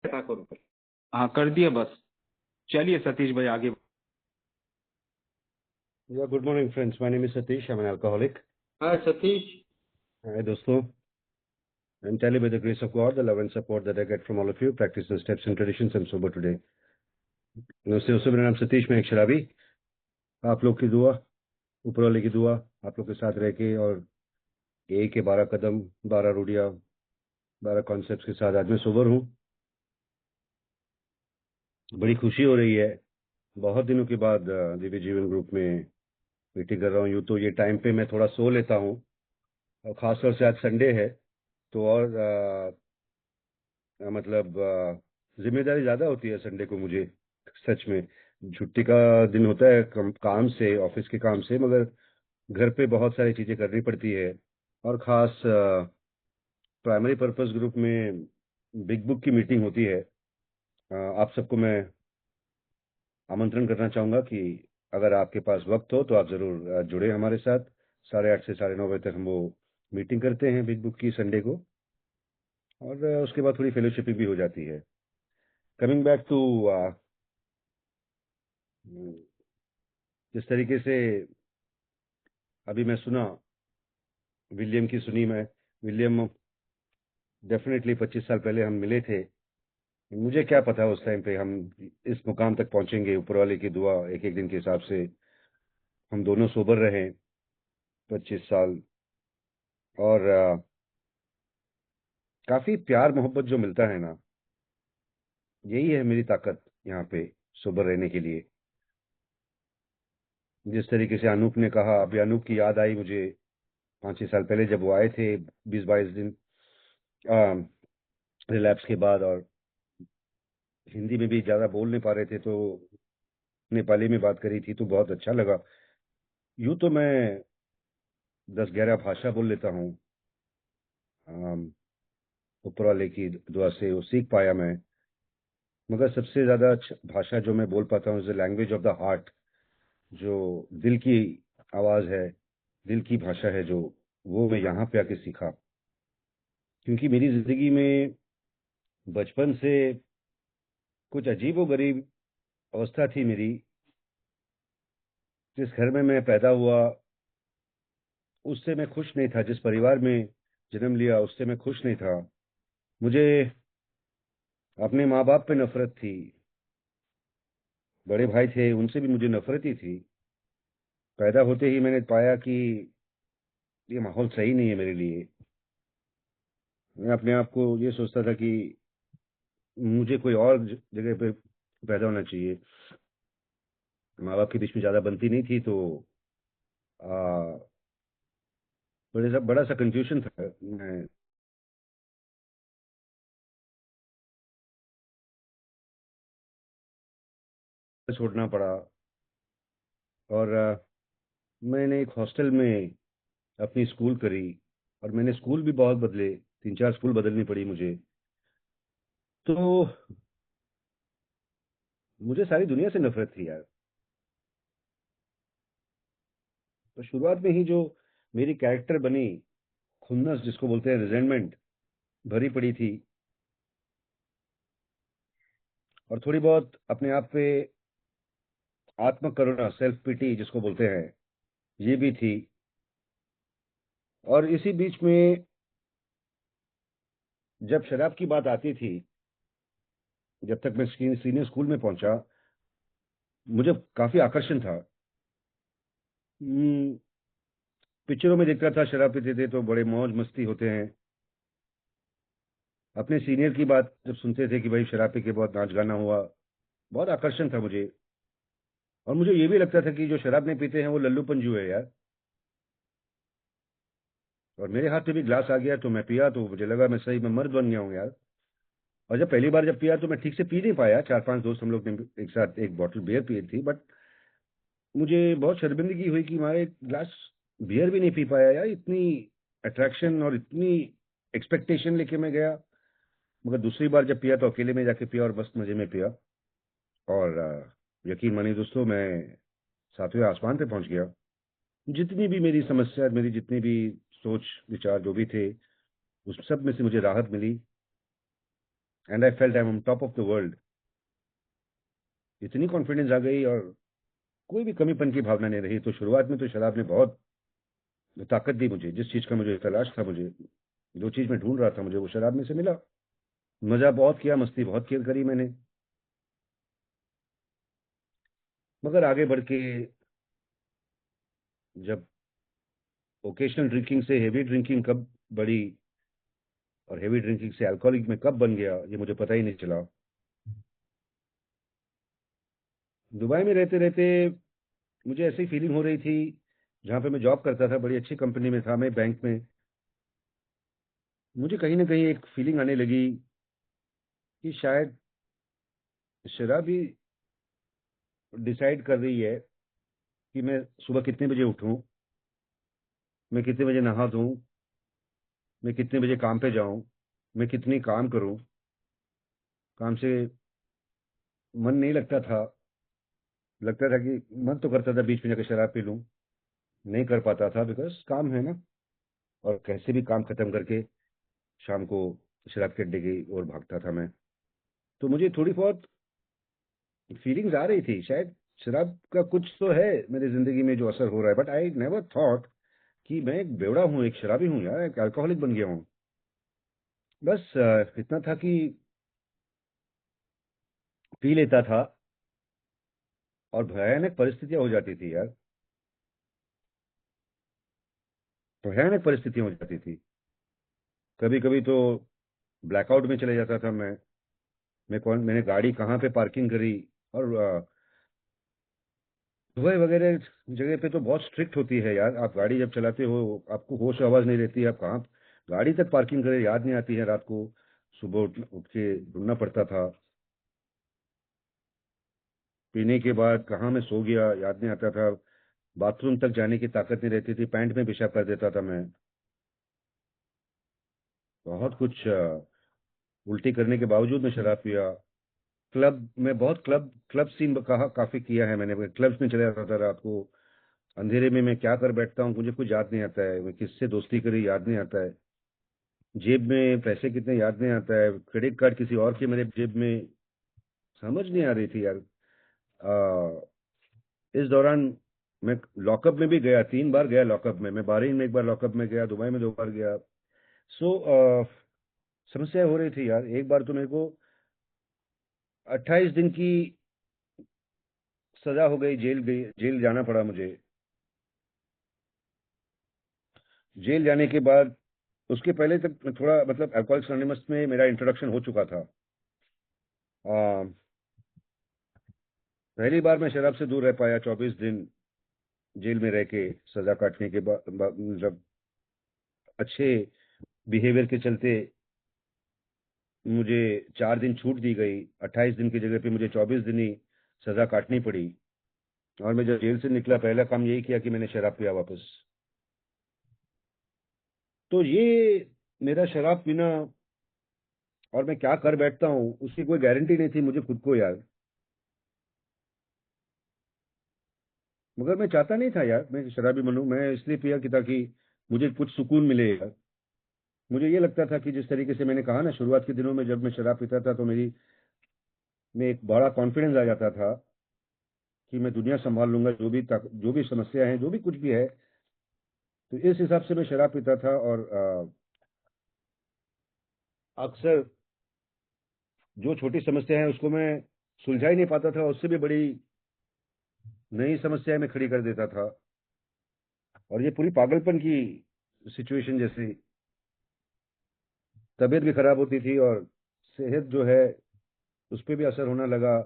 क्या करूँ फिर? हाँ, कर दिया बस। चलिए सतीश भाई आगे। Yeah, good morning, friends. My name is Satish. I'm an alcoholic. हाँ सतीश। Hi, दोस्तों. Entirely by the grace of God, the love and support that I get from all of you, practice the steps and traditions, I'm sober today. नमस्ते दोस्तों, मेरा नाम सतीश, मैं एक शराबी. आप लोग की दुआ, ऊपर वाले की दुआ, आप लोग के साथ रह के और एक के 12 कदम, 12 रूढ़िया, 12 कॉन्सेप्ट्स के साथ आज मैं सोबर हूँ. बड़ी खुशी हो रही है. बहुत दिनों के बाद दिव्य जीवन ग्रुप में मीटिंग कर रहा हूँ. यूँ तो ये टाइम पे मैं थोड़ा सो लेता हूँ, और खासतौर से आज संडे है, तो और मतलब जिम्मेदारी ज्यादा होती है संडे को मुझे. सच में छुट्टी का दिन होता है काम से, ऑफिस के काम से, मगर घर पे बहुत सारी चीजें करनी पड़ती है. और खास प्राइमरी पर्पस ग्रुप में बिग बुक की मीटिंग होती है. आप सबको मैं आमंत्रण करना चाहूंगा कि अगर आपके पास वक्त हो तो आप जरूर जुड़े हमारे साथ. 8:30 से 9:30 तक हम वो मीटिंग करते हैं बिग बुक की संडे को. और उसके बाद थोड़ी फेलोशिपिंग भी हो जाती है. कमिंग बैक टू जिस तरीके से अभी मैं सुना, विलियम की सुनी मैं. विलियम, डेफिनेटली 25 साल पहले हम मिले थे. मुझे क्या पता उस टाइम पे हम इस मुकाम तक पहुंचेंगे. ऊपर वाले की दुआ, एक एक दिन के हिसाब से हम दोनों सोबर रहे 25 साल. और काफी प्यार मोहब्बत जो मिलता है ना, यही है मेरी ताकत यहाँ पे सोबर रहने के लिए. जिस तरीके से अनूप ने कहा, अभी अनूप की याद आई मुझे 5-6 साल पहले जब वो आए थे, 20-22 दिन रिलैप्स के बाद, और हिंदी में भी ज्यादा बोल नहीं पा रहे थे, तो नेपाली में बात करी थी, तो बहुत अच्छा लगा. यूं तो मैं 10-11 भाषा बोल लेता हूँ. अम, ऊपर वाले की दुआ से वो सीख पाया मैं. मगर सबसे ज्यादा भाषा जो मैं बोल पाता हूँ is the language of the heart. जो दिल की आवाज है, दिल की भाषा है, जो वो मैं यहाँ पे आके सीखा. क्योंकि मेरी जिंदगी में बचपन से कुछ अजीबो गरीब अवस्था थी मेरी. जिस घर में मैं पैदा हुआ उससे मैं खुश नहीं था. जिस परिवार में जन्म लिया उससे मैं खुश नहीं था. मुझे अपने माँ बाप पे नफरत थी. बड़े भाई थे, उनसे भी मुझे नफरत ही थी. पैदा होते ही मैंने पाया कि ये माहौल सही नहीं है मेरे लिए. मैं अपने आप को ये सोचता था कि मुझे कोई और जगह पे पैदा होना चाहिए. माँ बाप के बीच में ज्यादा बनती नहीं थी, तो आ, बड़ा सा कंफ्यूजन था. मैं छोड़ना पड़ा. और मैंने एक हॉस्टल में अपनी स्कूल करी. और मैंने स्कूल भी बहुत बदले, 3-4 स्कूल बदलनी पड़ी मुझे. तो मुझे सारी दुनिया से नफरत थी यार. तो शुरुआत में ही जो मेरी कैरेक्टर बनी, खुन्नस जिसको बोलते हैं, रिजेंटमेंट भरी पड़ी थी. और थोड़ी बहुत अपने आप पे आत्म करुणा, सेल्फ पिटी जिसको बोलते हैं, ये भी थी. और इसी बीच में जब शराब की बात आती थी, जब तक मैं सीनियर स्कूल में पहुंचा, मुझे काफी आकर्षण था. हम्म, पिक्चरों में देखता था शराब पीते थे तो बड़े मौज मस्ती होते हैं. अपने सीनियर की बात जब सुनते थे कि भाई शराब पी के बहुत नाच गाना हुआ, बहुत आकर्षण था मुझे. और मुझे ये भी लगता था कि जो शराब नहीं पीते हैं वो लल्लू पंजू है यार. और मेरे हाथ में भी ग्लास आ गया तो मैं पिया, तो मुझे लगा मैं सही में मर्द बन गया हूँ यार. और जब पहली बार जब पिया तो मैं ठीक से पी नहीं पाया. 4-5 दोस्त हम लोग ने एक साथ एक बॉटल बियर पी थी, बट मुझे बहुत शर्मिंदगी हुई कि मैं एक ग्लास बियर भी नहीं पी पाया यार. इतनी अट्रैक्शन और इतनी एक्सपेक्टेशन लेके मैं गया. मगर दूसरी बार जब पिया तो अकेले में जाके पिया, और मस्त मजे में पिया. और यकीन मानिए दोस्तों, मैं 7वें आसमान पे पहुंच गया. जितनी भी मेरी समस्या, मेरी जितनी भी सोच विचार जो भी थे, उस सब में से मुझे राहत मिली. And I felt I am top of the world. इतनी कॉन्फिडेंस आ गई और कोई भी कमीपन की भावना नहीं रही। तो शुरुआत में तो शराब ने बहुत ताकत दी मुझे। जिस चीज का मुझे तलाश था, मुझे जो चीज मैं ढूंढ रहा था, मुझे वो शराब में से मिला। मजा बहुत किया, मस्ती बहुत किया करी मैंने। मगर आगे बढ़ के जब ओकेशनल ड्रिंकिंग से हेवी ड्रिंकिंग कब बढ़ी और हेवी ड्रिंकिंग से अल्कोहलिक में कब बन गया, ये मुझे पता ही नहीं चला। दुबई में रहते रहते मुझे ऐसी फीलिंग हो रही थी। जहाँ पे मैं जॉब करता था, बड़ी अच्छी कंपनी में था मैं, बैंक में। मुझे कहीं ना कहीं एक फीलिंग आने लगी कि शायद शराब ही डिसाइड कर रही है कि मैं सुबह कितने बजे उठूं, मैं कितने बजे नहा धोऊं, मैं कितने बजे काम पे जाऊं, मैं कितनी काम करूं। काम से मन नहीं लगता था। लगता था कि मन तो करता था बीच में जाकर शराब पी लूं, नहीं कर पाता था बिकॉज काम है ना। और कैसे भी काम खत्म करके शाम को शराब के अड्डे की ओर भागता था मैं। तो मुझे थोड़ी बहुत फीलिंग्स आ रही थी, शायद शराब का कुछ तो है मेरी जिंदगी में जो असर हो रहा है। बट आई नेवर थॉट कि मैं एक बेवड़ा हूँ, एक शराबी हूँ यार, एक अल्कोहलिक बन गया हूँ। बस इतना था कि पी लेता था और भयानक परिस्थितियां हो जाती थी यार। भयानक परिस्थितियां हो जाती थी। कभी कभी तो ब्लैकआउट में चले जाता था मैंने गाड़ी कहाँ पे पार्किंग करी। और दुबई वगैरह जगह पे तो बहुत स्ट्रिक्ट होती है यार। आप गाड़ी जब चलाते हो, आपको होश आवाज नहीं रहती, आप कहाँ गाड़ी तक पार्किंग करें याद नहीं आती है रात को। सुबह उठ के ढूंढना पड़ता था। पीने के बाद कहाँ मैं सो गया याद नहीं आता था। बाथरूम तक जाने की ताकत नहीं रहती थी, पैंट में पेशाब कर देता था मैं। बहुत कुछ उल्टी करने के बावजूद मैं शराब पिया। क्लब में बहुत क्लब सीन कहा काफी किया है मैंने। क्लब्स में चले जाता था रात को। अंधेरे में मैं क्या कर बैठता हूँ मुझे कुछ याद नहीं आता है। मैं किससे दोस्ती करी याद नहीं आता है। जेब में पैसे कितने याद नहीं आता है। क्रेडिट कार्ड किसी और के मेरे जेब में, समझ नहीं आ रही थी यार। आ, इस दौरान मैं लॉकअप में भी गया, 3 बार गया लॉकअप में। मैं बहरीन में 1 बार लॉकअप में गया, दुबई में 2 बार गया। सो समस्या हो रही थी यार। एक बार तो मेरे को 28 दिन की सजा हो गई, जेल जाना पड़ा मुझे। जेल जाने के बाद उसके पहले तक मैं थोड़ा मतलब अल्कोहलिक्स एनोनिमस में मेरा इंट्रोडक्शन हो चुका था। आ, पहली बार मैं शराब से दूर रह पाया 24 दिन जेल में रह के, सजा काटने के बाद मतलब अच्छे बिहेवियर के चलते मुझे 4 दिन छूट दी गई। 28 दिन की जगह पे मुझे 24 दिन ही सजा काटनी पड़ी। और मैं जब जेल से निकला, पहला काम यही किया कि मैंने शराब पिया वापस। तो ये मेरा शराब पीना और मैं क्या कर बैठता हूँ उसकी कोई गारंटी नहीं थी मुझे खुद को यार। मगर मैं चाहता नहीं था यार मैं शराबी बनूं। मैं इसलिए पिया कि ताकि मुझे कुछ सुकून मिले यार। मुझे ये लगता था कि जिस तरीके से मैंने कहा ना, शुरुआत के दिनों में जब मैं शराब पीता था तो मेरी में एक बड़ा कॉन्फिडेंस आ जाता था कि मैं दुनिया संभाल लूंगा। जो भी समस्या है, जो भी कुछ भी है। तो इस हिसाब से मैं शराब पीता था। और अक्सर जो छोटी समस्या है उसको मैं सुलझा ही नहीं पाता था, उससे भी बड़ी नई समस्या में खड़ी कर देता था। और ये पूरी पागलपन की सिचुएशन जैसी। तबीयत भी खराब होती थी और सेहत जो है उस पर भी असर होने लगा।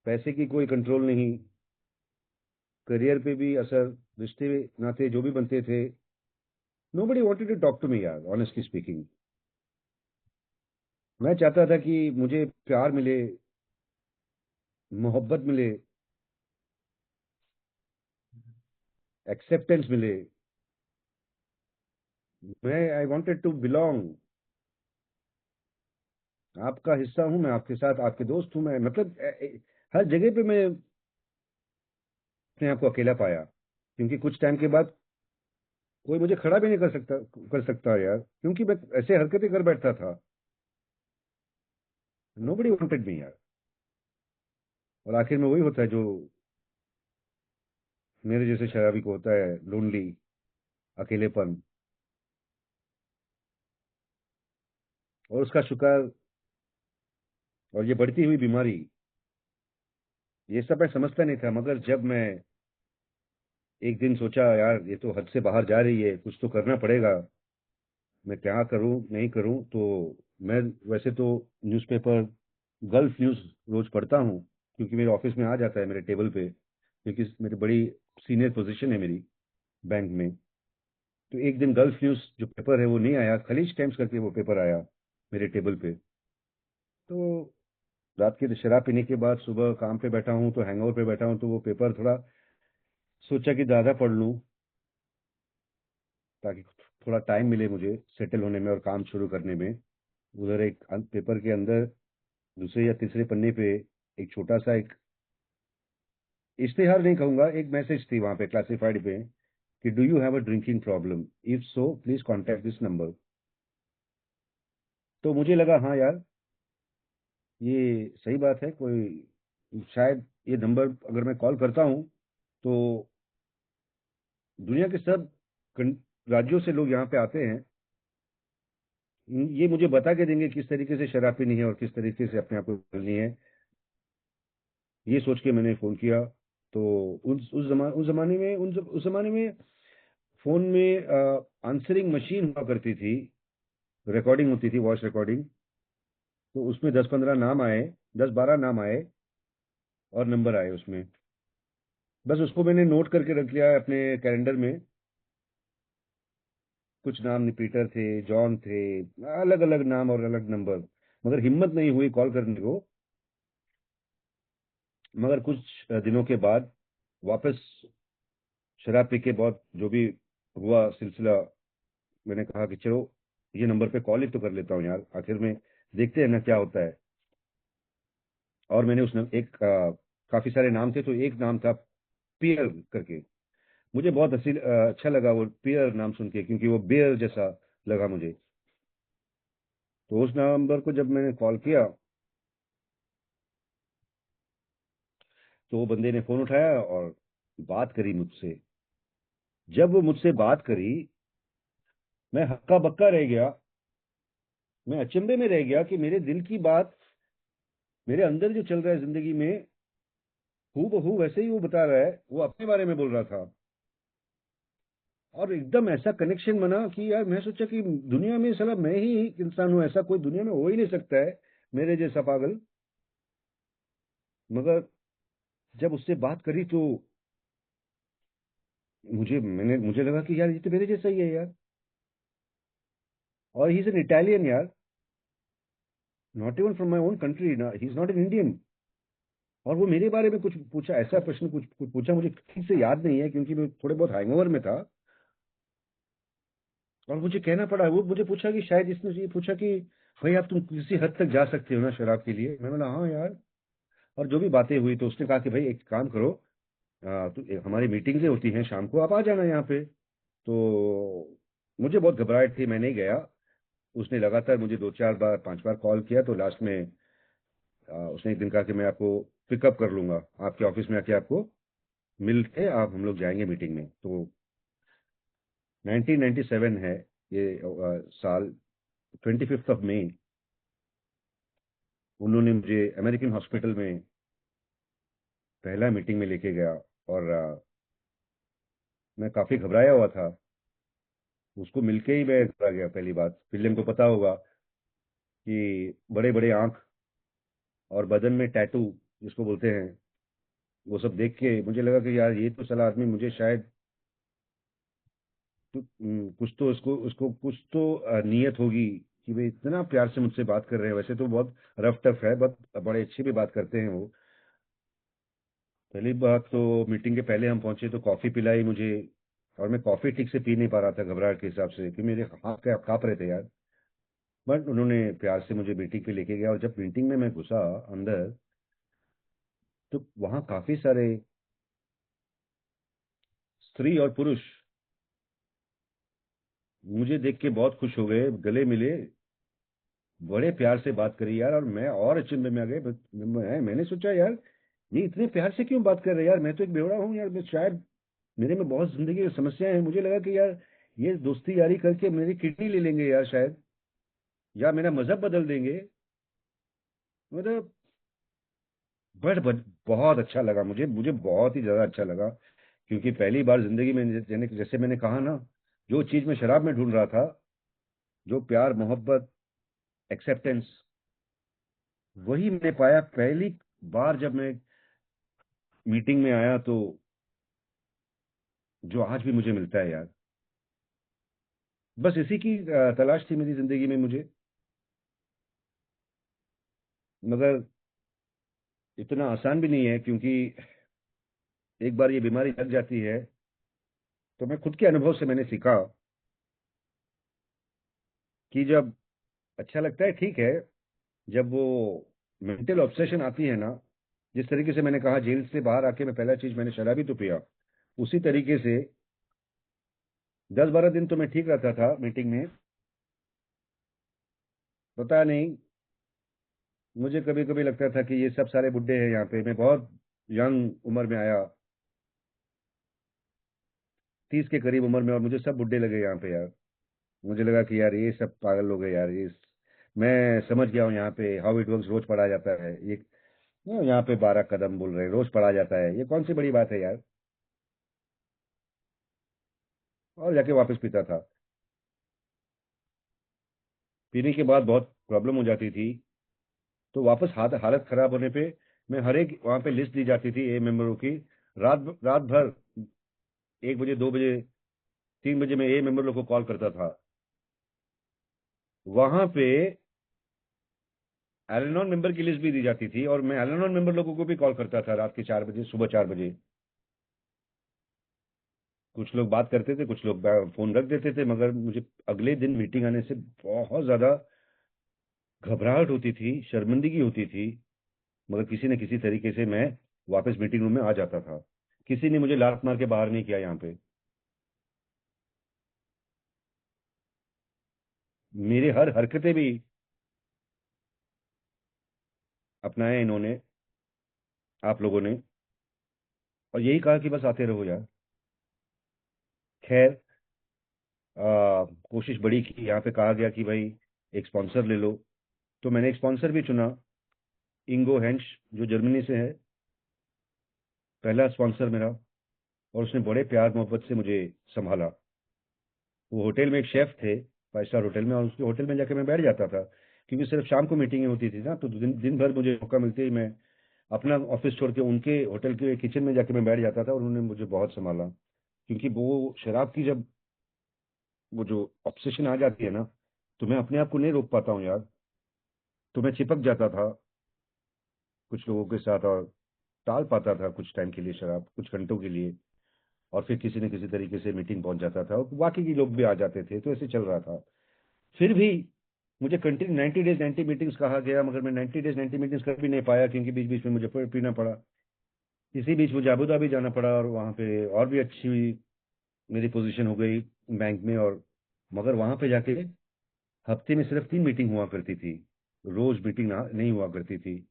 पैसे की कोई कंट्रोल नहीं, करियर पे भी असर, रिश्ते नाते जो भी बनते थे। Nobody wanted to talk to me यार, ऑनेस्टली स्पीकिंग। मैं चाहता था कि मुझे प्यार मिले, मोहब्बत मिले, एक्सेप्टेंस मिले। मैं आई वांटेड टू बिलोंग। आपका हिस्सा हूं मैं, आपके साथ आपके दोस्त हूं मैं। मतलब हर जगह पे मैं अपने आप को अकेला पाया। क्योंकि कुछ टाइम के बाद कोई मुझे खड़ा भी नहीं कर सकता यार, क्योंकि मैं ऐसे हरकतें कर बैठता था। नोबडी वांटेड मी यार। और आखिर में वही होता है जो मेरे जैसे शराबी को होता है, लोनली, अकेलेपन। और उसका शिकार, और ये बढ़ती हुई बीमारी, ये सब मैं समझता नहीं था। मगर जब मैं एक दिन सोचा यार ये तो हद से बाहर जा रही है, कुछ तो करना पड़ेगा, मैं क्या करूं नहीं करूं, तो मैं वैसे तो न्यूज़पेपर, गल्फ न्यूज़ रोज पढ़ता हूं, क्योंकि मेरे ऑफिस में आ जाता है मेरे टेबल पे, क्योंकि मेरी बड़ी सीनियर पोजीशन है मेरी बैंक में। तो एक दिन गल्फ न्यूज़ जो पेपर है वो नहीं आया, खलीज टाइम्स करके वो पेपर आया मेरे टेबल पे। तो रात की शराब पीने के बाद सुबह काम पे बैठा हूँ, तो हैंगओवर पे बैठा हूँ, तो वो पेपर थोड़ा सोचा कि ज़्यादा पढ़ लूँ, ताकि थोड़ा टाइम मिले मुझे सेटल होने में और काम शुरू करने में। उधर एक पेपर के अंदर दूसरे या तीसरे पन्ने पे एक छोटा सा एक इश्तेहार नहीं कहूंगा, एक मैसेज थी वहां पे क्लासिफाइड पे, कि do you have a drinking problem, if so please contact this number. तो मुझे लगा हाँ यार, ये सही बात है, कोई शायद ये नंबर अगर मैं कॉल करता हूँ तो दुनिया के सब कं- राज्यों से लोग यहाँ पे आते हैं, ये मुझे बता के देंगे किस तरीके से शराब पीनी है और किस तरीके से अपने आप को बदलनी है। ये सोच के मैंने फोन किया। तो उस जमाने में उस जमाने में फोन में आंसरिंग मशीन हुआ करती थी, रिकॉर्डिंग होती थी, वॉइस रिकॉर्डिंग। तो उसमें 10-15 नाम आए, 10-12 नाम आए और नंबर आए उसमें। बस उसको मैंने नोट करके रख लिया है अपने कैलेंडर में। कुछ नाम पीटर थे, जॉन थे, अलग अलग नाम और अलग नंबर। मगर हिम्मत नहीं हुई कॉल करने को। मगर कुछ दिनों के बाद वापस शराब पी के बहुत जो भी हुआ सिलसिला, मैंने कहा कि चलो ये नंबर पे कॉल ही तो कर लेता हूँ यार, आखिर में देखते हैं ना क्या होता है। और मैंने उसने एक काफी सारे नाम थे, तो एक नाम था पियर करके। मुझे बहुत अच्छा लगा वो पियर नाम सुन के, क्योंकि वो बियर जैसा लगा मुझे। तो उस नंबर को जब मैंने कॉल किया, तो वो बंदे ने फोन उठाया और बात करी मुझसे। जब वो मुझसे बात करी, मैं हक्का बक्का रह गया। मैं अचंभे में रह गया कि मेरे दिल की बात, मेरे अंदर जो चल रहा है जिंदगी में, हूबहू वैसे ही वो बता रहा है, वो अपने बारे में बोल रहा था। और एकदम ऐसा कनेक्शन बना कि यार मैं सोचा कि दुनिया में साला मैं ही इंसान हूँ, ऐसा कोई दुनिया में हो ही नहीं सकता है मेरे जैसा पागल। मगर जब उससे बात करी तो मुझे लगा कि यार ये तो मेरे जैसा ही है यार। और ही इज एन इटालियन यार, not even from my own country ना, he is not an Indian. और वो मेरे बारे में कुछ पूछा, ऐसा प्रश्न कुछ पूछा, मुझे ठीक से याद नहीं है क्योंकि मैं थोड़े बहुत हैंगओवर में था। और मुझे कहना पड़ा, वो मुझे पूछा कि शायद इसने ये पूछा कि भाई आप तुम किसी हद तक जा सकते हो ना शराब के लिए। मैंने बोला हाँ यार। और जो भी बातें हुई, तो उसने कहा कि भाई एक काम करो, हमारी मीटिंग्स होती हैं शाम को, आप आ जाना यहाँ पे। तो मुझे बहुत घबराहट थी, मैं नहीं गया। उसने लगातार मुझे 2-4 बार 5 बार कॉल किया, तो लास्ट में उसने एक दिन कहा कि मैं आपको पिकअप कर लूंगा, आपके ऑफिस में आके आपको मिल के आप हम लोग जाएंगे मीटिंग में। तो 1997 है ये साल, 25 मई, उन्होंने मुझे अमेरिकन हॉस्पिटल में पहला मीटिंग में लेके गया। और मैं काफी घबराया हुआ था। उसको मिलके ही मैं घबरा गया। पहली बात, विलियम को पता होगा कि बड़े बड़े आंख और बदन में टैटू जिसको बोलते हैं, वो सब देख के मुझे लगा कि यार ये तो साला आदमी मुझे शायद कुछ तो उसको उसको कुछ तो नीयत होगी कि भाई इतना प्यार से मुझसे बात कर रहे हैं। वैसे तो बहुत रफ टफ है, बहुत बड़े अच्छे भी बात करते हैं वो। पहली बात तो मीटिंग के पहले हम पहुंचे तो कॉफी पिलाई मुझे। और मैं कॉफी ठीक से पी नहीं पा रहा था घबराहट के हिसाब से, क्योंकि मेरे हाथ पे कांप रहे थे यार। बट उन्होंने प्यार से मुझे मीटिंग पे लेके गया, और जब मीटिंग में मैं घुसा अंदर, तो वहां काफी सारे स्त्री और पुरुष मुझे देख के बहुत खुश हो गए, गले मिले। बड़े प्यार से बात करी यार, और मैं और अचंभे में आ गए। मैंने सोचा यार, ये इतने प्यार से क्यों बात कर रहे हैं यार, मैं तो एक बेवड़ा हूँ यार, मैं शायद मेरे में बहुत जिंदगी की समस्याएं हैं। मुझे लगा कि यार ये दोस्ती यारी करके मेरी किडनी ले लेंगे यार शायद, या मेरा मजहब बदल देंगे। मतलब बहुत अच्छा लगा मुझे, मुझे बहुत ही ज्यादा अच्छा लगा। क्योंकि पहली बार जिंदगी में जैसे मैंने कहा ना, जो चीज मैं शराब में ढूंढ रहा था, जो प्यार मोहब्बत एक्सेप्टेंस, वही मैंने पाया पहली बार जब मैं मीटिंग में आया। तो जो आज भी मुझे मिलता है यार, बस इसी की तलाश थी मेरी जिंदगी में मुझे। मगर इतना आसान भी नहीं है, क्योंकि एक बार ये बीमारी लग जाती है तो मैं खुद के अनुभव से मैंने सीखा कि जब अच्छा लगता है ठीक है, जब वो मेंटल ऑब्सेशन आती है ना, जिस तरीके से मैंने कहा जेल से बाहर आके मैं पहला चीज मैंने शराब ही तो पिया, उसी तरीके से 10-12 दिन तो मैं ठीक रहता था मीटिंग में। पता नहीं, मुझे कभी कभी लगता था कि ये सब सारे बुड्ढे हैं यहाँ पे, मैं बहुत यंग उम्र में आया, 30 के करीब उम्र में, और मुझे सब बुड्ढे लगे यहाँ पे यार। मुझे लगा कि यार ये सब पागल लोग हैं यार, ये मैं समझ गया हूँ यहाँ पे हाउ इट वर्क्स, रोज पढ़ा जाता है ये। यहाँ पे 12 कदम बोल रहे हैं, रोज पढ़ा जाता है, ये कौन सी बड़ी बात है यार। और जाके वापस पीता था। पीने के बाद बहुत प्रॉब्लम हो जाती थी, तो वापस हालत खराब होने पे मैं हर एक वहां पे लिस्ट दी जाती थी ए मेंबरों की। रात रात भर 1 बजे 2 बजे 3 बजे मैं ए मेंबर लोग को कॉल करता था। वहां पे एल मेंबर की लिस्ट भी दी जाती थी, और मैं एल मेंबर लोगों को भी कॉल करता था रात के 4 बजे, सुबह 4 बजे। कुछ लोग बात करते थे, कुछ लोग फोन रख देते थे, मगर मुझे अगले दिन मीटिंग आने से बहुत ज्यादा घबराहट होती थी, शर्मिंदगी होती थी। मगर किसी न किसी तरीके से मैं वापस मीटिंग रूम में आ जाता था। किसी ने मुझे लात मार के बाहर नहीं किया यहाँ पे। मेरी हर हरकतें भी अपनाए इन्होंने, आप लोगों ने, और यही कहा कि बस आते रहो यार। खैर, कोशिश बड़ी की। यहाँ पे कहा गया कि भाई एक स्पॉन्सर ले लो, तो मैंने एक स्पॉन्सर भी चुना, इंगो हेंश, जो जर्मनी से है, पहला स्पॉन्सर मेरा। और उसने बड़े प्यार मोहब्बत से मुझे संभाला। वो होटल में एक शेफ थे, 5 स्टार होटल में, और उसके होटल में जाके मैं बैठ जाता था, क्योंकि सिर्फ शाम को मीटिंगें होती थी ना, तो दिन भर मुझे मौका मिलते ही मैं अपना ऑफिस छोड़ के उनके होटल के किचन में जाके मैं बैठ जाता था, और उन्होंने मुझे बहुत संभाला। क्योंकि वो शराब की जब वो जो ऑब्सेशन आ जाती है ना, तो मैं अपने आप को नहीं रोक पाता हूँ यार। तो मैं चिपक जाता था कुछ लोगों के साथ, और टाल पाता था कुछ टाइम के लिए शराब, कुछ घंटों के लिए। और फिर किसी न किसी तरीके से मीटिंग पहुंच जाता था, और बाकी के लोग भी आ जाते थे, तो ऐसे चल रहा था। फिर भी मुझे कंटिन्यू 90 डेज 90 मीटिंग्स कहा गया, मगर मैं 90 डेज 90 मीटिंग्स कर भी नहीं पाया, क्योंकि बीच बीच में मुझे पीना पड़ा। इसी बीच मुझे अबू धाबी जाना पड़ा, और वहाँ पे और भी अच्छी मेरी पोजीशन हो गई बैंक में। और मगर वहाँ पे जाके हफ्ते में सिर्फ 3 मीटिंग हुआ करती थी, रोज मीटिंग नहीं हुआ करती थी।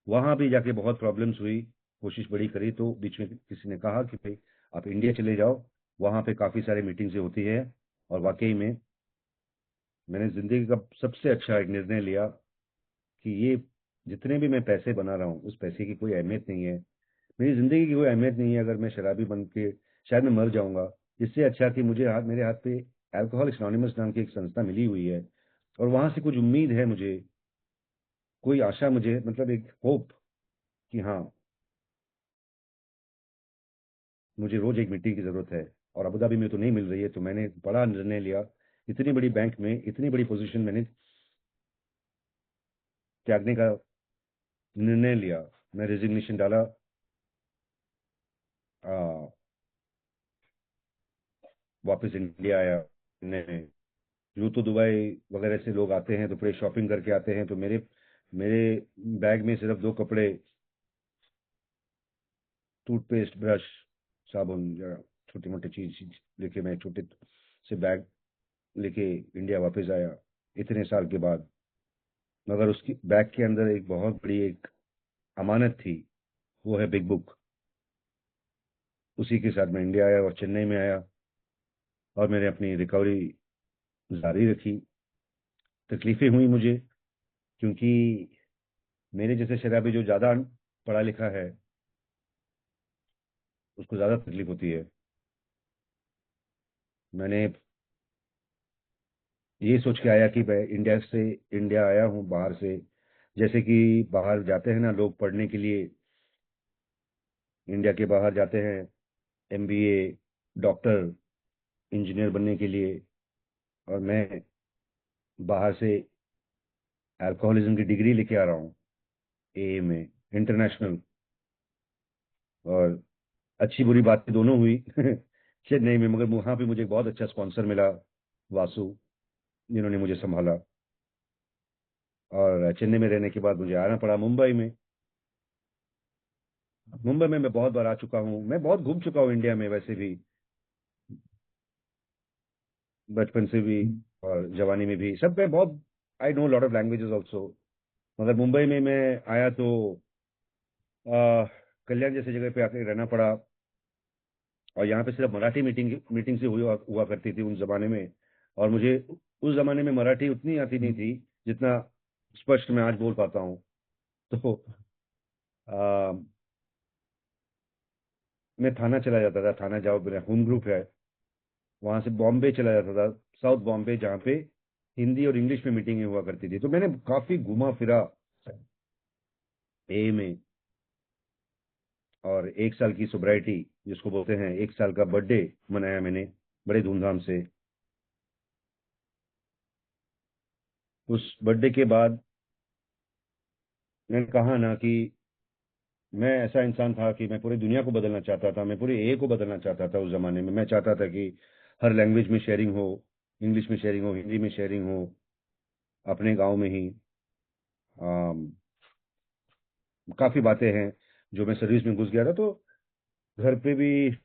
वहां भी जाके बहुत प्रॉब्लम्स हुई। कोशिश बड़ी करी, तो बीच में किसी ने कहा कि भाई आप इंडिया चले जाओ, वहां पे काफी सारी मीटिंग्स होती है। और वाकई में मैंने जिंदगी का सबसे अच्छा एक निर्णय लिया कि ये जितने भी मैं पैसे बना रहा हूँ, उस पैसे की कोई अहमियत नहीं है, मेरी जिंदगी की कोई अहमियत नहीं है अगर मैं शराबी बन के शायद मैं मर जाऊंगा। इससे अच्छा कि मुझे मेरे हाथ पे अल्कोहलिक्स एनोनिमस नाम की एक संस्था मिली हुई है, और वहां से कुछ उम्मीद है मुझे, कोई आशा मुझे, मतलब एक होप कि हाँ, मुझे रोज एक मीटिंग की जरूरत है। और अबू धाबी में तो नहीं मिल रही है, तो मैंने बड़ा निर्णय लिया। इतनी बड़ी बैंक में इतनी बड़ी पोजीशन मैंने त्यागने का निर्णय लिया। मैं रेजिग्नेशन डाला। आ, वापस इंडिया आया। ने यूं तो दुबई वगैरह से लोग आते हैं तो पूरे शॉपिंग करके आते हैं, तो मेरे मेरे बैग में सिर्फ 2 कपड़े, टूथपेस्ट, ब्रश, साबुन, या छोटी मोटी चीज लेके मैं छोटे से बैग लेके इंडिया वापस आया, इतने साल के बाद। मगर उसकी बैग के अंदर एक बहुत बड़ी एक अमानत थी, वो है बिग बुक। उसी के साथ मैं इंडिया आया और चेन्नई में आया, और मैंने अपनी रिकवरी जारी रखी। तकलीफें हुई मुझे, क्योंकि मेरे जैसे शराबी जो ज़्यादा पढ़ा लिखा है, उसको ज़्यादा तकलीफ होती है। मैंने ये सोच के आया कि मैं इंडिया आया हूँ बाहर से। जैसे कि बाहर जाते हैं ना लोग पढ़ने के लिए, इंडिया के बाहर जाते हैं एमबीए, डॉक्टर, इंजीनियर बनने के लिए। और मैं बाहर से अल्कोहलिज्म की डिग्री लेके आ रहा हूँ, ए में, इंटरनेशनल। और अच्छी बुरी बातें दोनों हुई चेन्नई में, मगर वहाँ पे मुझे एक बहुत अच्छा स्पॉन्सर मिला, वासु, जिन्होंने मुझे संभाला। और चेन्नई में रहने के बाद मुझे आना पड़ा मुंबई में। मुंबई में मैं बहुत बार आ चुका हूँ, मैं बहुत घूम चुका हूँ इंडिया में वैसे भी, बचपन से भी और जवानी में भी, सब में बहुत। I know lot of languages also. मगर मुंबई में मैं आया तो आ, कल्याण जैसी जगह पे आके रहना पड़ा। और यहाँ पे सिर्फ मराठी मीटिंग मीटिंग से हुआ हुआ करती थी उस जमाने में। और मुझे उस जमाने में मराठी उतनी आती नहीं थी जितना स्पष्ट मैं आज बोल पाता हूँ। तो आ, मैं थाना चला जाता था, थाना जाओ, मेरा होम ग्रुप है। वहां से बॉम्बे चला जाता था, साउथ बॉम्बे, जहाँ पे हिंदी और इंग्लिश में मीटिंगें हुआ करती थी। तो मैंने काफी घुमा फिरा ए में। और 1 साल की सोब्राइटी, जिसको बोलते हैं 1 साल का बर्थडे, मनाया मैंने बड़े धूमधाम से। उस बर्थडे के बाद मैंने कहा ना कि मैं ऐसा इंसान था कि मैं पूरी दुनिया को बदलना चाहता था, मैं पूरे ए को बदलना चाहता था। उस जमाने में मैं चाहता था कि हर लैंग्वेज में शेयरिंग हो, इंग्लिश में शेयरिंग हो, हिंदी में शेयरिंग हो, अपने गांव में ही। आम, काफी बातें हैं जो मैं सर्विस में घुस गया था, तो घर पे भी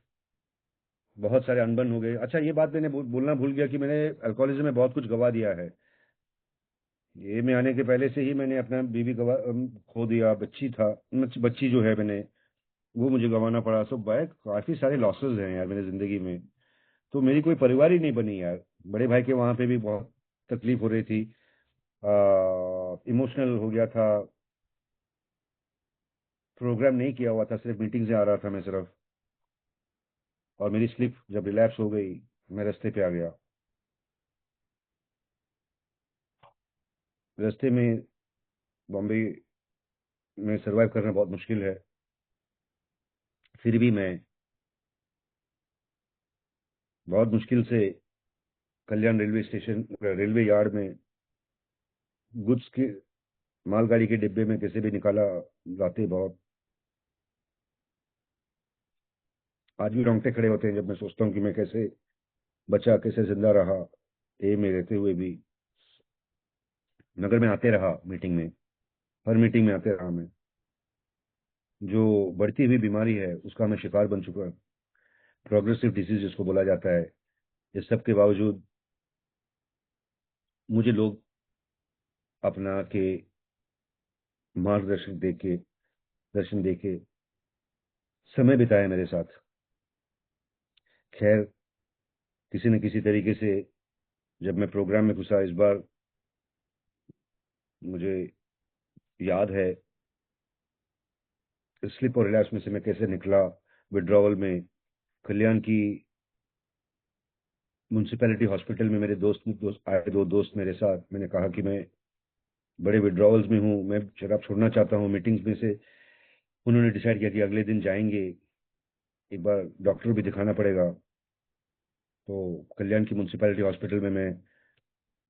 बहुत सारे अनबन हो गए। अच्छा, ये बात मैंने बोलना भूल गया कि मैंने अल्कोहलिज्म में बहुत कुछ गवा दिया है। ये में आने के पहले से ही मैंने अपना बीवी खो दिया, बच्ची था, बच्ची जो है मैंने, वो मुझे गंवाना पड़ा। सो भाई काफी सारे लॉसेस हैं यार मेरी जिंदगी में। तो मेरी कोई परिवार ही नहीं बनी यार। बड़े भाई के वहां पे भी बहुत तकलीफ हो रही थी, इमोशनल हो गया था। प्रोग्राम नहीं किया हुआ था, सिर्फ मीटिंग से आ रहा था मैं सिर्फ। और मेरी स्लिप जब रिलैप्स हो गई, मैं रास्ते पे आ गया। रास्ते में बॉम्बे में सरवाइव करना बहुत मुश्किल है। फिर भी मैं बहुत मुश्किल से कल्याण रेलवे स्टेशन, रेलवे यार्ड में, गुड्स के, मालगाड़ी के डिब्बे में कैसे भी निकाला, लाते बहुत। आज भी रोंगटे खड़े होते हैं जब मैं सोचता हूँ कि मैं कैसे बचा, कैसे जिंदा रहा, ए में रहते हुए भी। मगर मैं आते रहा मीटिंग में, हर मीटिंग में आते रहा मैं। जो बढ़ती हुई बीमारी है उसका मैं शिकार बन चुका, प्रोग्रेसिव डिजीज जिसको बोला जाता है। इस सब के बावजूद मुझे लोग अपना के मार्गदर्शन देके, दर्शन देके समय बिताया मेरे साथ। खैर, किसी न किसी तरीके से जब मैं प्रोग्राम में घुसा इस बार, मुझे याद है स्लिप और रिलैप्स में से मैं कैसे निकला। विड्रॉवल में कल्याण की म्यूनसिपैलिटी हॉस्पिटल में मेरे दोस्त आए, 2 दोस्त मेरे साथ। मैंने कहा कि मैं बड़े विड्रॉवल्स में हूँ, मैं शराब छोड़ना चाहता हूँ मीटिंग्स में से। उन्होंने डिसाइड किया कि अगले दिन जाएंगे, एक बार डॉक्टर भी दिखाना पड़ेगा। तो कल्याण की म्यूनसिपैलिटी हॉस्पिटल में मैं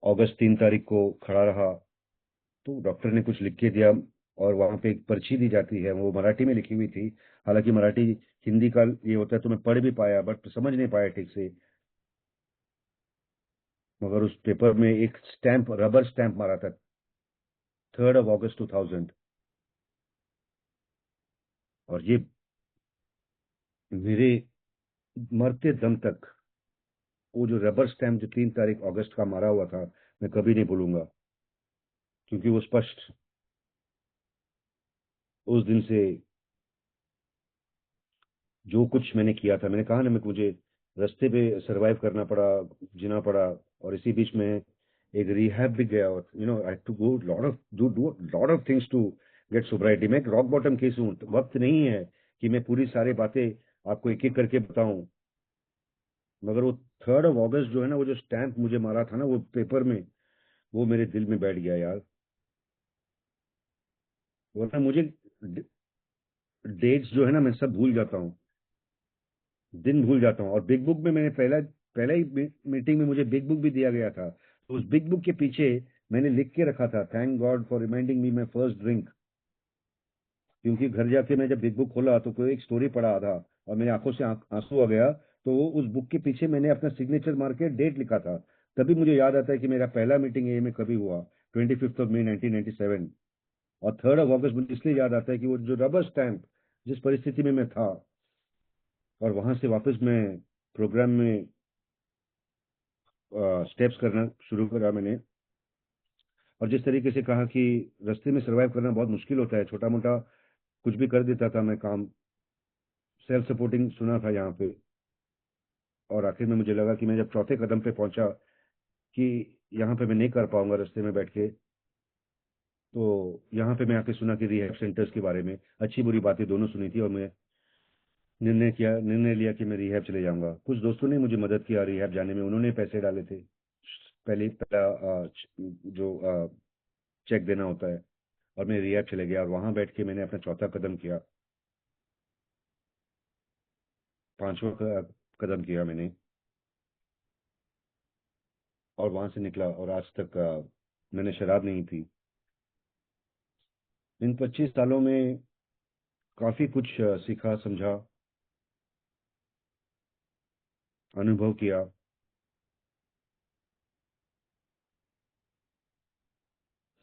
अगस्त 3 तारीख को खड़ा रहा। तो डॉक्टर ने कुछ लिख के दिया, और वहां पे एक पर्ची दी जाती है, वो मराठी में लिखी हुई थी। हालांकि मराठी हिंदी का ये होता है तो मैं पढ़ भी पाया, बट समझ नहीं पाया ठीक से। मगर उस पेपर में एक स्टैंप, रबर स्टैंप मारा था, 3 अगस्त 2000। और ये मेरे मरते दम तक, वो जो रबर स्टैम्प जो 3 तारीख अगस्त का मारा हुआ था, मैं कभी नहीं भूलूंगा। क्योंकि वो स्पष्ट उस दिन से जो कुछ मैंने किया था, मैंने कहा ना, मुझे रास्ते पे सरवाइव करना पड़ा, जीना पड़ा, और इसी बीच में एक रिहैब भी गया, और I to go lot of do lot of things to get sobriety. मैं एक रॉक बॉटम केस हूँ, तो वक्त नहीं है कि मैं पूरी सारी बातें आपको एक एक करके बताऊं। मगर वो 3 अगस्त जो है ना, वो जो स्टैंप मुझे मारा था ना वो पेपर में, वो मेरे दिल में बैठ गया यार। वरना मुझे डेट्स जो है ना, मैं सब भूल जाता हूँ, दिन भूल जाता हूँ। और बिग बुक में मैंने पहला ही मीटिंग में मुझे बिग बुक भी दिया गया था, तो उस बिग बुक के पीछे मैंने लिख के रखा था, thank God for reminding me my first drink. क्योंकि घर जाके मैं जब बिग बुक खोला तो कोई एक स्टोरी पढ़ा आधा, और मेरी आंखों से आंसू आ गया। तो वो उस बुक के पीछे मैंने अपना सिग्नेचर मार के डेट लिखा था। तभी मुझे याद आता है कि मेरा पहला मीटिंग ए में कभी हुआ, 25 मई 1997। और 3 अगस्त मुझे इसलिए याद आता है कि वो जो रबर स्टैंप, जिस परिस्थिति में मैं था, और वहां से वापस मैं प्रोग्राम में स्टेप्स करना शुरू करा मैंने। और जिस तरीके से कहा कि रास्ते में सरवाइव करना बहुत मुश्किल होता है, छोटा मोटा कुछ भी कर देता था मैं काम, सेल्फ सपोर्टिंग सुना था यहाँ पे। और आखिर में मुझे लगा कि मैं जब चौथे कदम पे पहुंचा कि यहाँ पे मैं नहीं कर पाऊंगा रास्ते में बैठ के, तो यहाँ पे मैं आके सुना कि रिहैब सेंटर्स के बारे में अच्छी बुरी बातें दोनों सुनी थी, और मैं निर्णय लिया कि मैं रिहैब चले जाऊंगा। कुछ दोस्तों ने मुझे मदद किया रिहैब जाने में, उन्होंने पैसे डाले थे, पहला जो चेक देना होता है। और मैं रिहैब चले गया, और वहां बैठ के मैंने अपना चौथा कदम किया, पांचवा कदम किया मैंने, और वहां से निकला, और आज तक मैंने शराब नहीं पी। इन 25 सालों में काफी कुछ सीखा, समझा, अनुभव किया।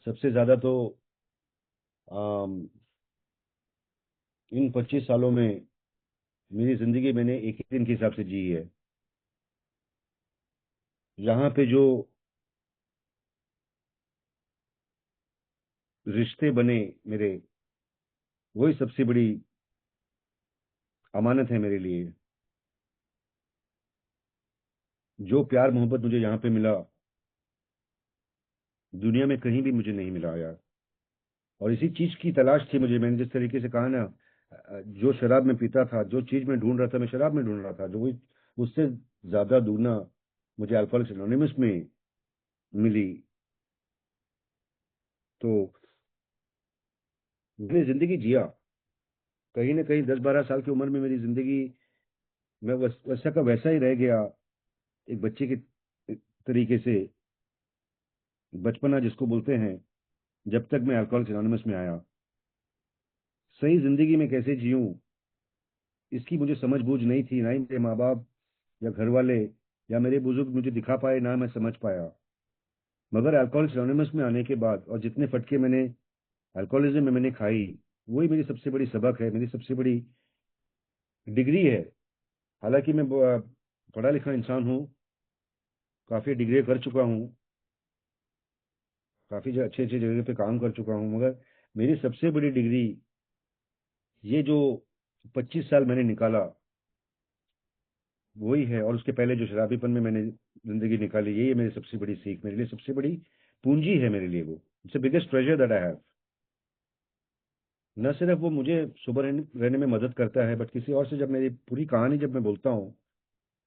सबसे ज्यादा तो अम, इन 25 सालों में मेरी जिंदगी मैंने एक ही दिन के हिसाब से जी है। यहाँ पे जो रिश्ते बने मेरे, वही सबसे बड़ी अमानत है मेरे लिए। जो प्यार मोहब्बत मुझे यहाँ पे मिला, दुनिया में कहीं भी मुझे नहीं मिला यार। और इसी चीज की तलाश थी मुझे। मैंने जिस तरीके से कहा ना, जो शराब में पीता था, जो चीज में ढूंढ रहा था, मैं शराब में ढूंढ रहा था, जो वही उससे ज्यादा दुगना मुझे अल्कोहलिक्स एनोनिमस में मिली। तो मैंने जिंदगी जिया, कहीं ना कहीं 10-12 साल की उम्र में मेरी जिंदगी, मैं वैसा का वैसा ही रह गया, एक बच्चे के तरीके से, बचपना जिसको बोलते हैं। जब तक मैं अल्कोहलिक्स एनोनिमस में आया, सही जिंदगी में कैसे जीऊं, इसकी मुझे समझ बूझ नहीं थी, ना ही मेरे माँ बाप या घर वाले या मेरे बुजुर्ग मुझे दिखा पाए, ना मैं समझ पाया। मगर अल्कोहलिक्स एनोनिमस में आने के बाद, और जितने फटके मैंने अल्कोहलिज्म में मैंने खाई, वही मेरी सबसे बड़ी सबक है, मेरी सबसे बड़ी डिग्री है। हालांकि मैं पढ़ा लिखा इंसान हूँ, काफी डिग्री कर चुका हूँ, काफी अच्छे अच्छे जगह पे काम कर चुका हूँ, मगर मेरी सबसे बड़ी डिग्री, ये जो 25 साल मैंने निकाला, वही है। और उसके पहले जो शराबीपन में मैंने जिंदगी निकाली, यही है मेरी सबसे बड़ी सीख, मेरे लिए सबसे बड़ी पूंजी है मेरे लिए। वो it's biggest treasure that I have. न सिर्फ वो मुझे सुबह रहने में मदद करता है, बट किसी और से जब मेरी पूरी कहानी जब मैं बोलता हूँ,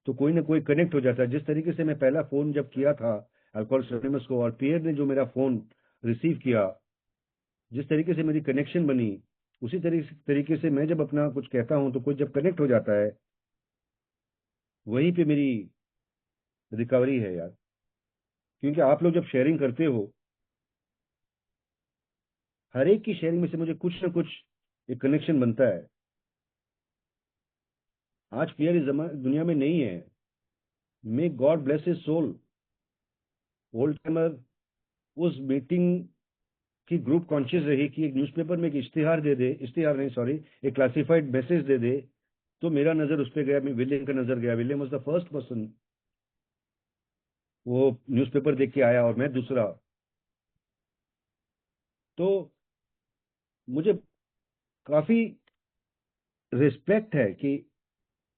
तो कोई ना कोई कनेक्ट हो जाता है। जिस तरीके से मैं पहला फोन जब किया था अल्कोहलिक्स एनोनिमस को, और पियर ने जो मेरा फोन रिसीव किया, जिस तरीके से मेरी कनेक्शन बनी, उसी तरीके से मैं जब अपना कुछ कहता हूँ तो कोई जब कनेक्ट हो जाता है, वहीं पे मेरी रिकवरी है यार। क्योंकि आप लोग जब शेयरिंग करते हो, हर एक की शेयरिंग में से मुझे कुछ ना कुछ एक कनेक्शन बनता है। आज पियर इस दुनिया में नहीं है। May God bless his soul. Old timer उस मीटिंग की ग्रुप कॉन्शियस रही कि एक न्यूज़पेपर में एक इश्तिहार दे दे, इश्तिहार नहीं सॉरी, एक क्लासिफाइड मैसेज दे दे, तो मेरा नजर उस पर गया, विलियम का नजर गया। William was the first person, वो न्यूज़पेपर देख के आया, और मैं दूसरा। तो मुझे काफी रिस्पेक्ट है कि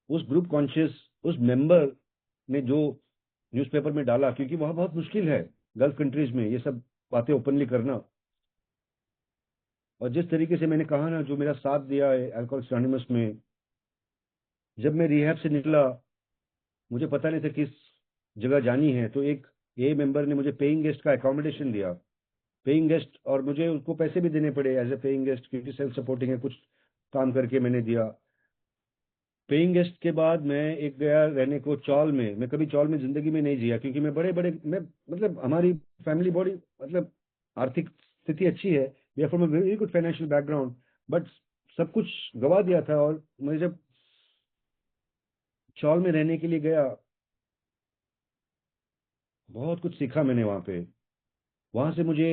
उस ग्रुप कॉन्शियस उस मेंबर ने जो न्यूज़पेपर में डाला, क्योंकि वह बहुत मुश्किल है गल्फ कंट्रीज में ये सब बातें ओपनली करना। और जिस तरीके से मैंने कहा ना, जो मेरा साथ दिया है अल्कोहलिक्स एनोनिमस में, जब मैं रिहैब से निकला, मुझे पता नहीं था किस जगह जानी है, तो एक ए मेंबर ने मुझे पेइंग गेस्ट का अकोमोडेशन दिया। पेइंग गेस्ट, और मुझे उसको पैसे भी देने पड़े एज ए पेइंग गेस्ट, क्योंकि सेल्फ सपोर्टिंग है, कुछ काम करके मैंने दिया। पेइंग गेस्ट के बाद मैं एक गया रहने को चौल में। मैं कभी चौल में जिंदगी में नहीं जिया, क्योंकि मैं बड़े बड़े मैं मतलब हमारी फैमिली बॉडी मतलब आर्थिक स्थिति अच्छी है, we are from a very good financial background, but सब कुछ गवा दिया था। और मैं जब चौल में रहने के लिए गया, बहुत कुछ सीखा मैंने वहां पे। वहां से मुझे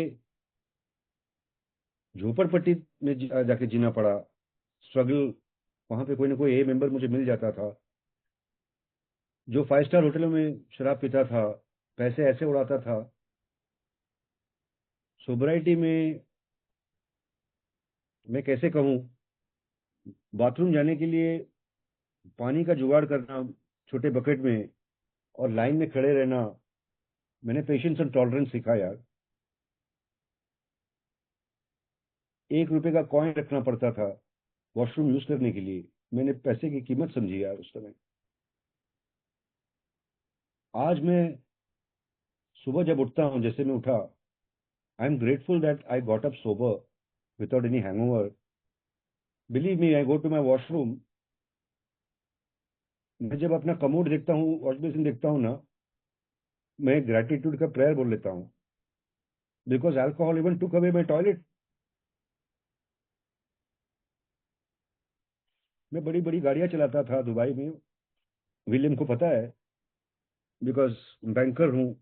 झोपड़पट्टी में जाके जीना पड़ा, स्ट्रगल। वहां पे कोई ना कोई ए मेंबर मुझे मिल जाता था, जो 5 स्टार होटलों में शराब पीता था, पैसे ऐसे उड़ाता था। सोबराइटी में मैं कैसे कहूँ, बाथरूम जाने के लिए पानी का जुगाड़ करना छोटे बकेट में, और लाइन में खड़े रहना। मैंने पेशेंस एंड टॉलरेंस सीखा यार। 1 रुपए का कॉइन रखना पड़ता था वॉशरूम यूज करने के लिए। मैंने पैसे की कीमत समझी यार उस समय। आज मैं सुबह जब उठता हूँ, जैसे मैं उठा, I am grateful that I got up sober without any hangover. Believe me, I go to my washroom. मैं जब अपना कमोड देखता हूँ, वॉश बेसिन देखता हूँ ना, मैं ग्रेटिट्यूड का प्रेयर बोल लेता हूँ, because alcohol even took away my toilet. मैं बड़ी बड़ी गाड़ियां चलाता था दुबई में, विलियम को पता है, बिकॉज बैंकर हूँ।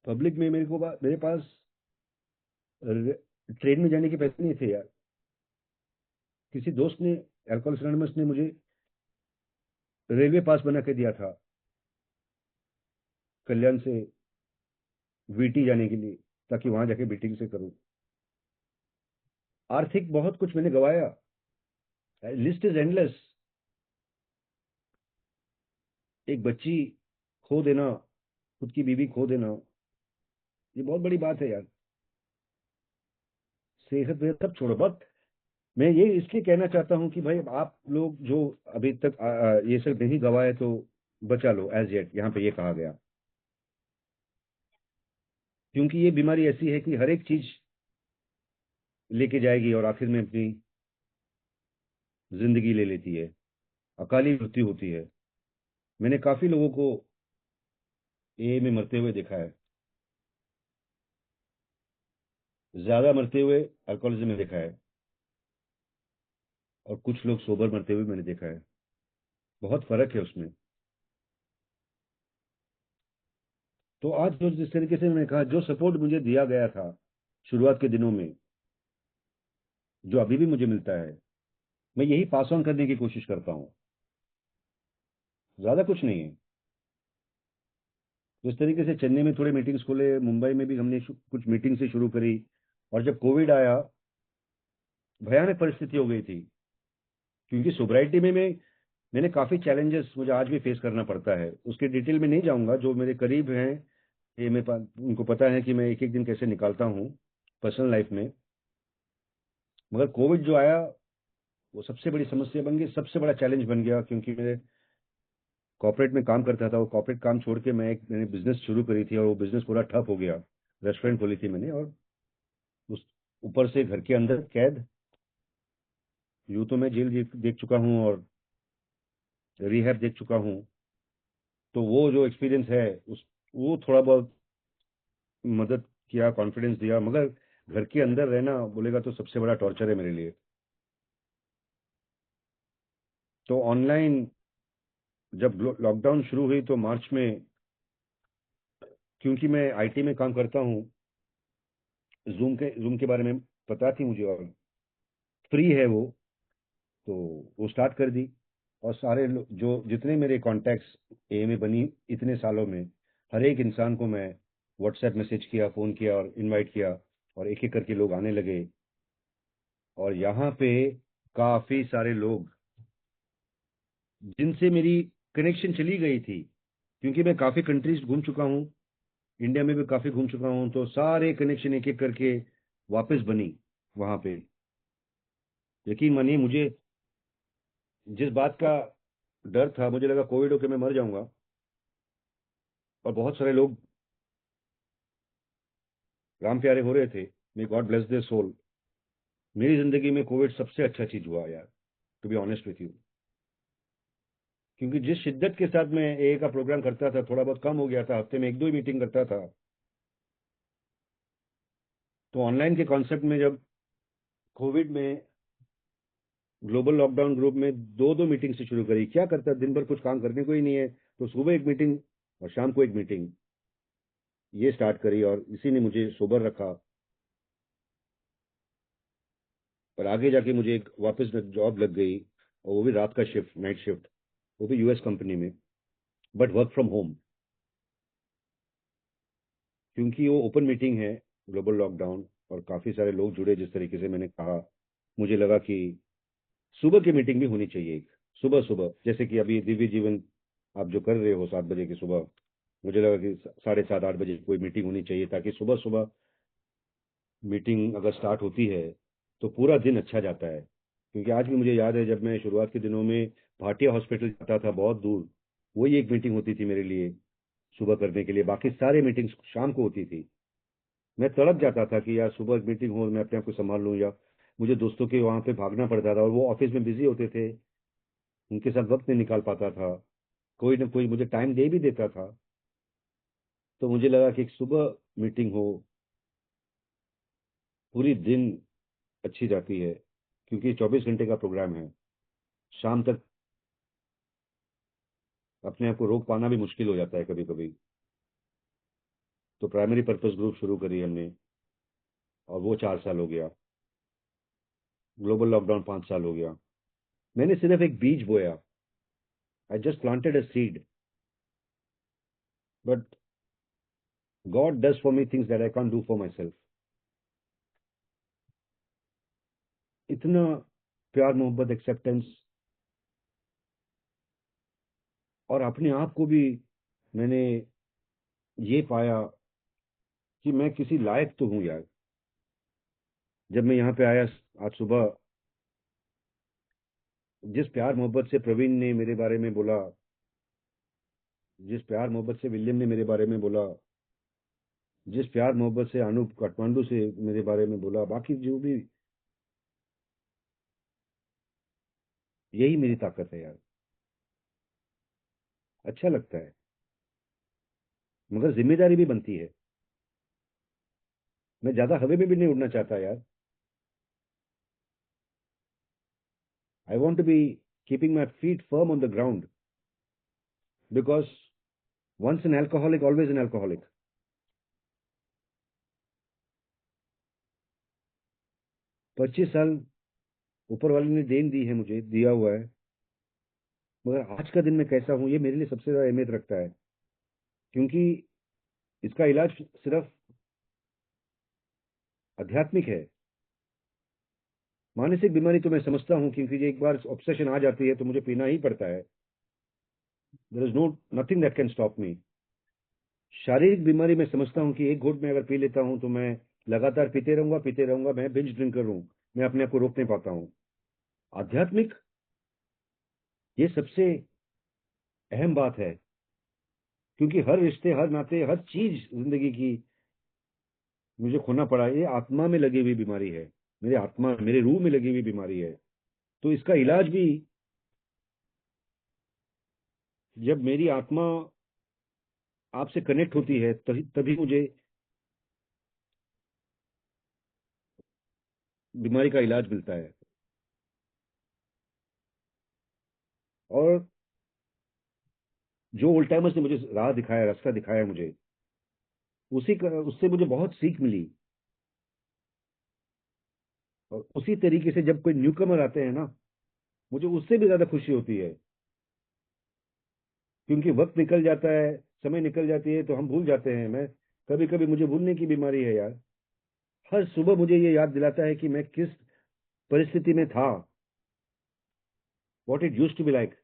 पब्लिक में मेरे पास ट्रेन में जाने के पैसे नहीं थे यार। किसी दोस्त ने, अल्कोहलिक्स एनोनिमस ने मुझे रेलवे पास बना के दिया था कल्याण से वीटी जाने के लिए, ताकि वहां जाके बीटिंग से करूं। आर्थिक बहुत कुछ मैंने गवाया, लिस्ट इज एंडलेस। एक बच्ची खो देना, खुद की बीवी खो देना, ये बहुत बड़ी बात है यार। सेहत वेहत सब छोड़ो, बट मैं ये इसलिए कहना चाहता हूँ कि भाई आप लोग जो अभी तक ये सब नहीं गवाए, तो बचा लो एज येट, यहाँ पे ये कहा गया। क्योंकि ये बीमारी ऐसी है कि हर एक चीज लेके जाएगी और आखिर में अपनी जिंदगी ले लेती है, अकाली मृत्यु होती है। मैंने काफी लोगों को ए में मरते हुए देखा है, ज्यादा मरते हुए अल्कोहलिज्म में देखा है, और कुछ लोग सोबर मरते हुए मैंने देखा है। बहुत फर्क है उसमें। तो आज जो जिस तरीके से मैंने कहा, जो सपोर्ट मुझे दिया गया था शुरुआत के दिनों में, जो अभी भी मुझे मिलता है, मैं यही पास ऑन करने की कोशिश करता हूँ, ज्यादा कुछ नहीं है। जिस तरीके से चेन्नई में थोड़े मीटिंग्स खोले, मुंबई में भी हमने कुछ मीटिंग से शुरू करी, और जब कोविड आया, भयानक परिस्थिति हो गई थी। क्योंकि सोब्राइटी में मैंने काफी चैलेंजेस मुझे आज भी फेस करना पड़ता है। उसके डिटेल में नहीं जाऊंगा, जो मेरे करीब हैं, ये मेरे पास उनको पता है कि मैं एक एक दिन कैसे निकालता हूँ पर्सनल लाइफ में। मगर कोविड जो आया, वो सबसे बड़ी समस्या बन गई, सबसे बड़ा चैलेंज बन गया। क्योंकि मैं कॉर्पोरेट में काम करता था, वो कॉर्पोरेट काम छोड़ के मैंने बिजनेस शुरू करी थी, और वो बिजनेस पूरा ठप हो गया। रेस्टोरेंट खोली थी मैंने, और उस ऊपर से घर के अंदर कैद। यूं तो मैं जेल देख चुका हूँ और रिहैब देख चुका हूँ, तो वो जो एक्सपीरियंस है, उस वो थोड़ा बहुत मदद किया, कॉन्फिडेंस दिया। मगर घर के अंदर रहना बोलेगा तो सबसे बड़ा टॉर्चर है मेरे लिए। तो ऑनलाइन जब लॉकडाउन शुरू हुई, तो मार्च में, क्योंकि मैं आईटी में काम करता हूँ, जूम के बारे में पता थी मुझे, और फ्री है वो, तो वो स्टार्ट कर दी। और सारे जो जितने मेरे कॉन्टैक्ट्स ए में बनी इतने सालों में, हर एक इंसान को मैं व्हाट्सएप मैसेज किया, फ़ोन किया और इनवाइट किया, और एक एक करके लोग आने लगे। और यहाँ पे काफ़ी सारे लोग जिनसे मेरी कनेक्शन चली गई थी, क्योंकि मैं काफ़ी कंट्रीज घूम चुका हूँ, इंडिया में भी काफ़ी घूम चुका हूँ, तो सारे कनेक्शन एक एक करके वापस बनी वहाँ पे। यकीन मानिए, मुझे जिस बात का डर था, मुझे लगा कोविड होके मैं मर जाऊंगा, और बहुत सारे लोग राम प्यारे हो रहे थे, may God bless their soul. मेरी जिंदगी में कोविड सबसे अच्छा चीज हुआ यार, to be honest with you. क्योंकि जिस शिद्दत के साथ मैं ए का प्रोग्राम करता था, थोड़ा बहुत कम हो गया था, हफ्ते में एक दो ही मीटिंग करता था, तो ऑनलाइन के कॉन्सेप्ट में जब कोविड में ग्लोबल लॉकडाउन ग्रुप में दो दो मीटिंग से शुरू करी, क्या करता, दिन भर कुछ काम करने को ही नहीं है, तो सुबह एक मीटिंग और शाम को एक मीटिंग, ये स्टार्ट करी, और इसी ने मुझे सोबर रखा। और आगे जाके मुझे एक वापस जॉब लग गई, और वो भी रात का शिफ्ट, नाइट शिफ्ट, वो भी यूएस कंपनी में, बट वर्क फ्रॉम होम। क्योंकि वो ओपन मीटिंग है, ग्लोबल लॉकडाउन, और काफ़ी सारे लोग जुड़े, जिस तरीके से मैंने कहा, मुझे लगा कि सुबह की मीटिंग भी होनी चाहिए एक, सुबह सुबह, जैसे कि अभी दिव्य जीवन आप जो कर रहे हो 7 बजे की सुबह, मुझे लगा कि 7:30 8 बजे कोई मीटिंग होनी चाहिए, ताकि सुबह सुबह मीटिंग अगर स्टार्ट होती है तो पूरा दिन अच्छा जाता है। क्योंकि आज भी मुझे याद है, जब मैं शुरुआत के दिनों में भाटिया हॉस्पिटल जाता था बहुत दूर, वही एक मीटिंग होती थी मेरे लिए सुबह करने के लिए, बाकी सारे मीटिंग्स शाम को होती थी। मैं तड़प जाता था कि यार सुबह एक मीटिंग हो, मैं अपने आप को संभाल लूँ, या मुझे दोस्तों के वहाँ पे भागना पड़ता था, और वो ऑफिस में बिजी होते थे, उनके साथ वक्त नहीं निकाल पाता था, कोई ना कोई मुझे टाइम दे भी देता था। तो मुझे लगा कि एक सुबह मीटिंग हो, पूरी दिन अच्छी जाती है, क्योंकि 24 घंटे का प्रोग्राम है, शाम तक अपने आप को रोक पाना भी मुश्किल हो जाता है कभी कभी। तो प्राइमरी पर्पस ग्रुप शुरू करी हमने, और वो 4 साल हो गया, ग्लोबल लॉकडाउन 5 साल हो गया। मैंने सिर्फ एक बीज बोया, I just planted a seed, but God does for me things that I can't do for my self. इतना प्यार मोहब्बत एक्सेप्टेंस, और अपने आप को भी मैंने ये पाया कि मैं किसी लायक तो हूँ यार। जब मैं यहाँ पे आया आज सुबह, जिस प्यार मोहब्बत से प्रवीण ने मेरे बारे में बोला, जिस प्यार मोहब्बत से विलियम ने मेरे बारे में बोला, जिस प्यार मोहब्बत से अनूप काठमांडू से मेरे बारे में बोला, बाकी जो भी, यही मेरी ताकत है यार। अच्छा लगता है, मगर जिम्मेदारी भी बनती है। मैं ज्यादा हवा में भी नहीं उड़ना चाहता यार। I want to be keeping my feet firm on the ground, because once an alcoholic always an alcoholic. 25 साल ऊपर वाले ने देन दी है, मुझे दिया हुआ है, मगर आज का दिन मैं कैसा हूँ, ये मेरे लिए सबसे ज्यादा अहमियत रखता है। क्योंकि इसका इलाज सिर्फ आध्यात्मिक है। मानसिक बीमारी तो मैं समझता हूँ, क्योंकि ये एक बार ऑब्सेशन आ जाती है तो मुझे पीना ही पड़ता है, there is no nothing that can stop me. शारीरिक बीमारी मैं समझता हूँ कि एक घूंट में अगर पी लेता हूँ तो मैं लगातार पीते रहूंगा, मैं बिंज ड्रिंकर हूँ, मैं अपने आप को रोक नहीं पाता हूँ। आध्यात्मिक, ये सबसे अहम बात है, क्योंकि हर रिश्ते, हर नाते, हर चीज जिंदगी की मुझे खोना पड़ा, ये आत्मा में लगी हुई बीमारी है, मेरे आत्मा, मेरे रूह में लगी हुई बीमारी है। तो इसका इलाज भी, जब मेरी आत्मा आपसे कनेक्ट होती है, तभी तभी मुझे बीमारी का इलाज मिलता है। और जो ओल्ड टाइमर्स ने मुझे राह दिखाया, रास्ता दिखाया मुझे, उससे मुझे बहुत सीख मिली। और उसी तरीके से जब कोई न्यूकमर आते हैं ना, मुझे उससे भी ज्यादा खुशी होती है। क्योंकि वक्त निकल जाता है, समय निकल जाती है, तो हम भूल जाते हैं। मैं कभी कभी मुझे भूलने की बीमारी है यार। हर सुबह मुझे ये याद दिलाता है कि मैं किस परिस्थिति में था, what it used to be like,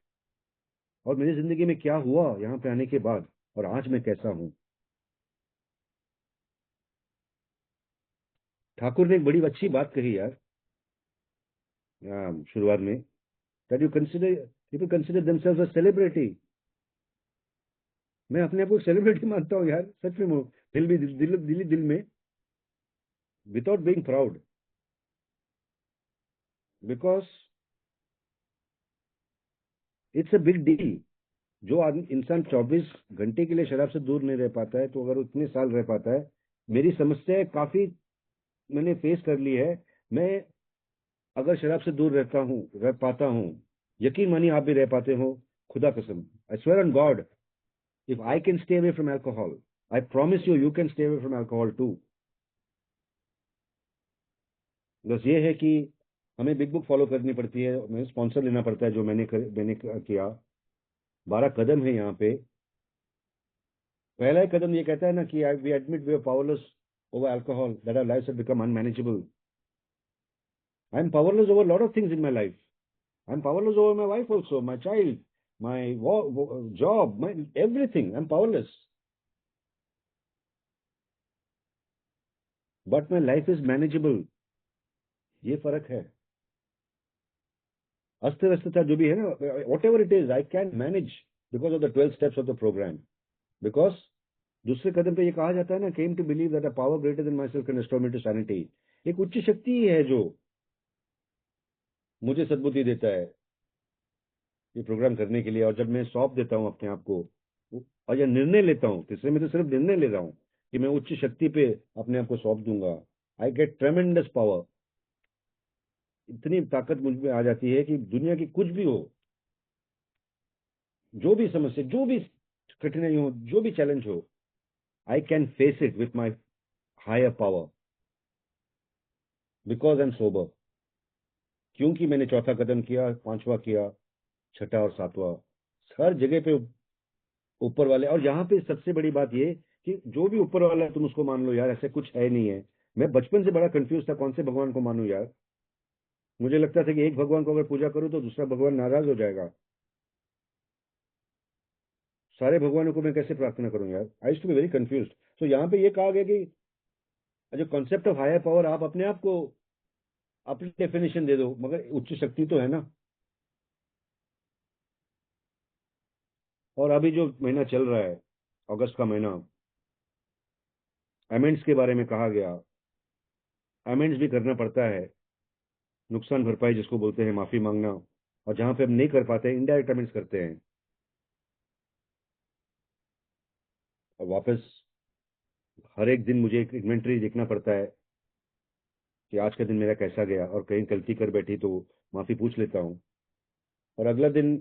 और मेरी जिंदगी में क्या हुआ यहाँ पे आने के बाद, और आज मैं कैसा हूँ। ठाकुर ने एक बड़ी अच्छी बात कही यार, शुरुआत में, that you consider, people consider themselves a celebrity. मैं अपने आप को सेलिब्रिटी मानता हूँ यार, सच में। दिल भी दिल में, without being proud, because it's a big deal. जो आदमी, इंसान 24 घंटे के लिए शराब से दूर नहीं रह पाता है, तो अगर उतने साल रह पाता है, मेरी समस्या काफी मैंने फेस कर ली है। मैं अगर शराब से दूर रह पाता हूँ, यकीन मानिए आप भी रह पाते हो, खुदा कसम, I swear on God, if I can stay away from alcohol, I promise you, you can stay away from alcohol too. बस ये है कि हमें बिग बुक फॉलो करनी पड़ती है, हमें स्पॉन्सर लेना पड़ता है, जो मैंने किया। 12 कदम है यहाँ पे। पहला ही कदम ये कहता है ना कि we admit we are powerless over alcohol, that our lives have become unmanageable. I am powerless over lot of things in my life. I am powerless over my wife also, my child, my job, my everything, I am powerless. But my life is manageable, ये फर्क है। अस्त व्यस्तता जो भी है ना, whatever it is, I can manage because of the 12 steps of the program. Because दूसरे कदम पे ये कहा जाता है ना, came to believe that a power greater than myself can restore me to sanity. एक उच्च शक्ति ही है जो मुझे सद्बुद्धि देता है ये प्रोग्राम करने के लिए। और जब मैं सौंप देता हूँ अपने आप को, और या निर्णय लेता हूँ, तीसरे में तो सिर्फ निर्णय ले रहा हूँ कि मैं उच्च शक्ति पे अपने आप को सौंप दूंगा, आई गेट ट्रेमेंडस पावर। इतनी ताकत मुझ में आ जाती है कि दुनिया की कुछ भी हो, जो भी समस्या, जो भी कठिनाई हो, जो भी चैलेंज हो, I can face it with my higher power, because I am sober. क्योंकि मैंने चौथा कदम किया, पांचवा किया, छठा और सातवां, हर जगह पे ऊपर वाले। और यहाँ पे सबसे बड़ी बात ये कि जो भी ऊपर वाला है तुम उसको मान लो यार, ऐसे कुछ है नहीं है। मैं बचपन से बड़ा कंफ्यूज था कौन से भगवान को मानूं यार। मुझे लगता था कि एक भगवान को अगर पूजा करूं तो दूसरा भगवान नाराज हो जाएगा, सारे भगवानों को मैं कैसे प्रार्थना करूं यार। I used to be very confuse. तो यहाँ पे ये कहा गया कि जो कॉन्सेप्ट ऑफ हायर पावर, आप अपने आप को अपनी डेफिनेशन दे दो, मगर उच्च शक्ति तो है ना। और अभी जो महीना चल रहा है, अगस्त का महीना, अमेंड्स के बारे में कहा गया। अमेंड्स भी करना पड़ता है, नुकसान भरपाई जिसको बोलते हैं, माफी मांगना। और जहां पे हम नहीं कर पाते हैं, इनडायरेक्ट अमेंड्स करते हैं, और वापस हर एक दिन मुझे एक इन्वेंटरी देखना पड़ता है कि आज का दिन मेरा कैसा गया, और कहीं गलती कर बैठी तो माफी पूछ लेता हूँ। और अगला दिन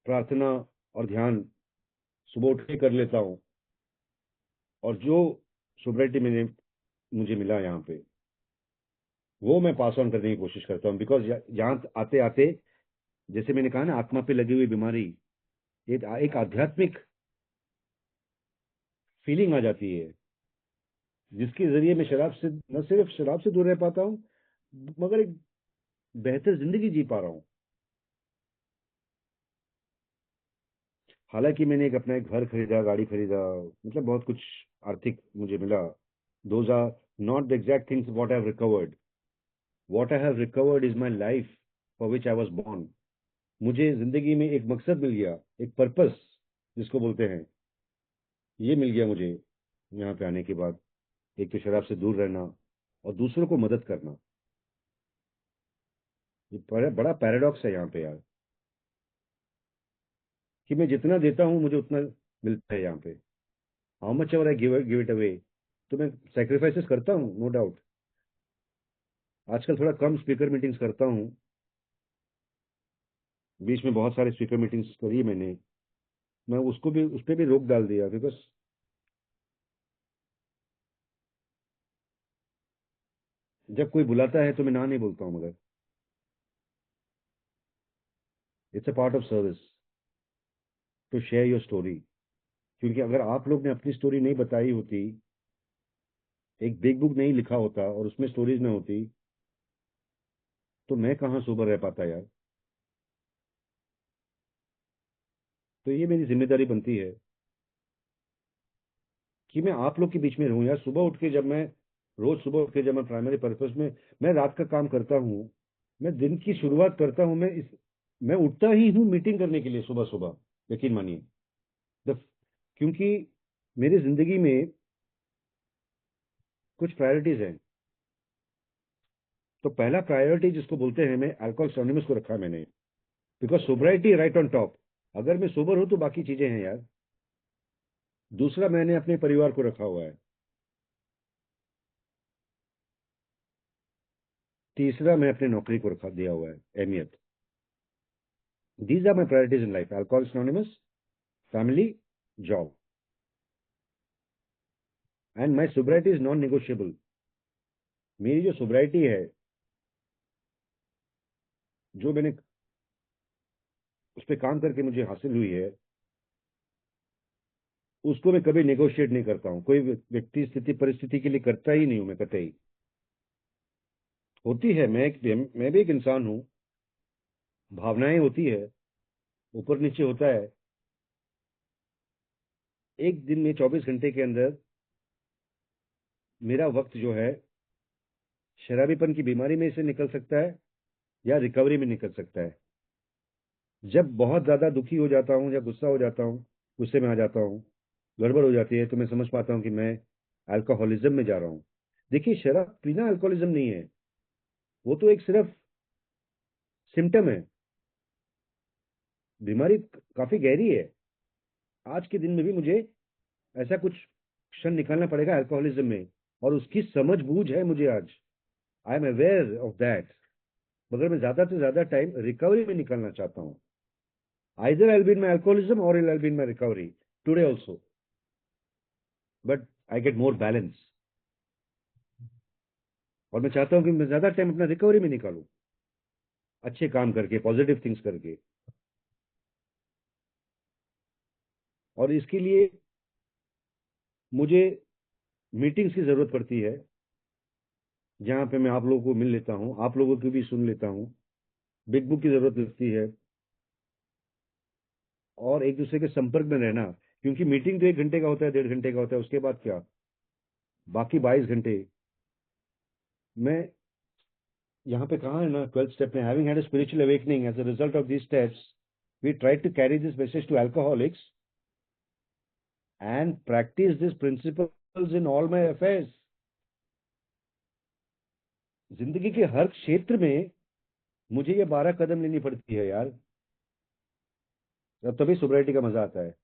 प्रार्थना और ध्यान सुबह उठ के कर लेता हूँ। और जो सोब्रिटी मैंने मुझे मिला यहाँ पे, वो मैं पास ऑन करने की कोशिश करता हूँ। बिकॉज यहाँ आते आते, जैसे मैंने कहा ना, आत्मा पे लगी हुई बीमारी, एक आध्यात्मिक फीलिंग आ जाती है, जिसके जरिए मैं शराब से, न सिर्फ शराब से दूर रह पाता हूँ, मगर एक बेहतर जिंदगी जी पा रहा हूँ। हालांकि मैंने अपना एक घर खरीदा, गाड़ी खरीदा, मतलब बहुत कुछ आर्थिक मुझे मिला। Those are not the exact things what I have recovered. What I have recovered is my life for which I was born. मुझे जिंदगी में एक मकसद मिल गया, एक पर्पस जिसको बोलते हैं, ये मिल गया मुझे यहाँ पे आने के बाद। एक तो शराब से दूर रहना, और दूसरों को मदद करना। ये बड़ा बड़ा पैराडॉक्स है यहाँ पे यार, कि मैं जितना देता हूँ मुझे उतना मिलता है यहाँ पे। How much ever I give it away. तो मैं सेक्रीफाइसेस करता हूँ, नो डाउट। आजकल थोड़ा कम स्पीकर मीटिंग्स करता हूँ, बीच में बहुत सारे स्पीकर मीटिंग्स करी मैंने। मैं उसको भी, उस पर भी रोक डाल दिया, बिकॉज जब कोई बुलाता है तो मैं ना नहीं बोलता हूँ। मगर it's a part of service to share your story. क्योंकि अगर आप लोग ने अपनी स्टोरी नहीं बताई होती, एक बिग बुक नहीं लिखा होता और उसमें स्टोरीज ना होती, तो मैं कहाँ सोबर रह पाता यार। तो ये मेरी जिम्मेदारी बनती है कि मैं आप लोग के बीच में रहूं यार। सुबह उठ के जब मैं रोज सुबह उठ के जब मैं प्राइमरी पर्पस में मैं रात का काम करता हूँ, मैं दिन की शुरुआत करता हूँ, मैं उठता ही हूँ मीटिंग करने के लिए सुबह सुबह, यकीन मानिए। द- क्योंकि मेरी जिंदगी में कुछ प्रायोरिटीज हैं। तो पहला प्रायोरिटी जिसको बोलते हैं, मैं अल्कोहल एनोनिमस को रखा है मैंने, because sobriety right on top. अगर मैं सोबर हूं तो बाकी चीजें हैं यार। दूसरा मैंने अपने परिवार को रखा हुआ है। तीसरा मैं अपने नौकरी को रखा दिया हुआ है अहमियत। These are my priorities in life: alcohol anonymous, family, job, and my sobriety is non negotiable. मेरी जो सोबराइटी है, जो मैंने उस पर काम करके मुझे हासिल हुई है, उसको मैं कभी नेगोशिएट नहीं करता हूँ। कोई व्यक्ति स्थिति परिस्थिति के लिए करता ही नहीं हूं मैं कतई। होती है, मैं भी एक इंसान हूँ, भावनाएं होती है, ऊपर नीचे होता है। एक दिन में 24 घंटे के अंदर मेरा वक्त जो है, शराबीपन की बीमारी में से निकल सकता है या रिकवरी में निकल सकता है। जब बहुत ज्यादा दुखी हो जाता हूँ या गुस्सा हो जाता हूँ, गुस्से में आ जाता हूँ, गड़बड़ हो जाती है, तो मैं समझ पाता हूँ कि मैं अल्कोहलिज्म में जा रहा हूँ। देखिए, शराब पीना अल्कोहलिज्म नहीं है, वो तो एक सिर्फ सिम्टम है। बीमारी काफी गहरी है। आज के दिन में भी मुझे ऐसा कुछ क्षण निकालना पड़ेगा अल्कोहलिज्म में, और उसकी समझ बूझ है मुझे आज। I am aware of that. मगर मैं ज्यादा से ज्यादा टाइम रिकवरी में निकालना चाहता हूँ। Either I will be in my alcoholism or I will be in my recovery today also, but I get more balance. और मैं चाहता हूँ कि मैं ज्यादा टाइम अपना रिकवरी में निकालूं, अच्छे काम करके, पॉजिटिव थिंग्स करके। और इसके लिए मुझे मीटिंग्स की जरूरत पड़ती है, जहां पे मैं आप लोगों को मिल लेता हूँ, आप लोगों की भी सुन लेता हूँ। बिग बुक की जरूरत लगती है, और एक दूसरे के संपर्क में रहना। क्योंकि मीटिंग तो 1 घंटे का होता है, 1.5 घंटे का होता है, उसके बाद क्या, बाकी 22 घंटे मैं यहाँ पे कहाँ है ना, 12th स्टेप में, having had a spiritual awakening as a result of these steps, we try to carry this message to alcoholics and practice this principles in all my affairs. जिंदगी के हर क्षेत्र में मुझे ये 12 कदम लेनी पड़ती है यार, तभी सोब्राइटी का मजा आता है।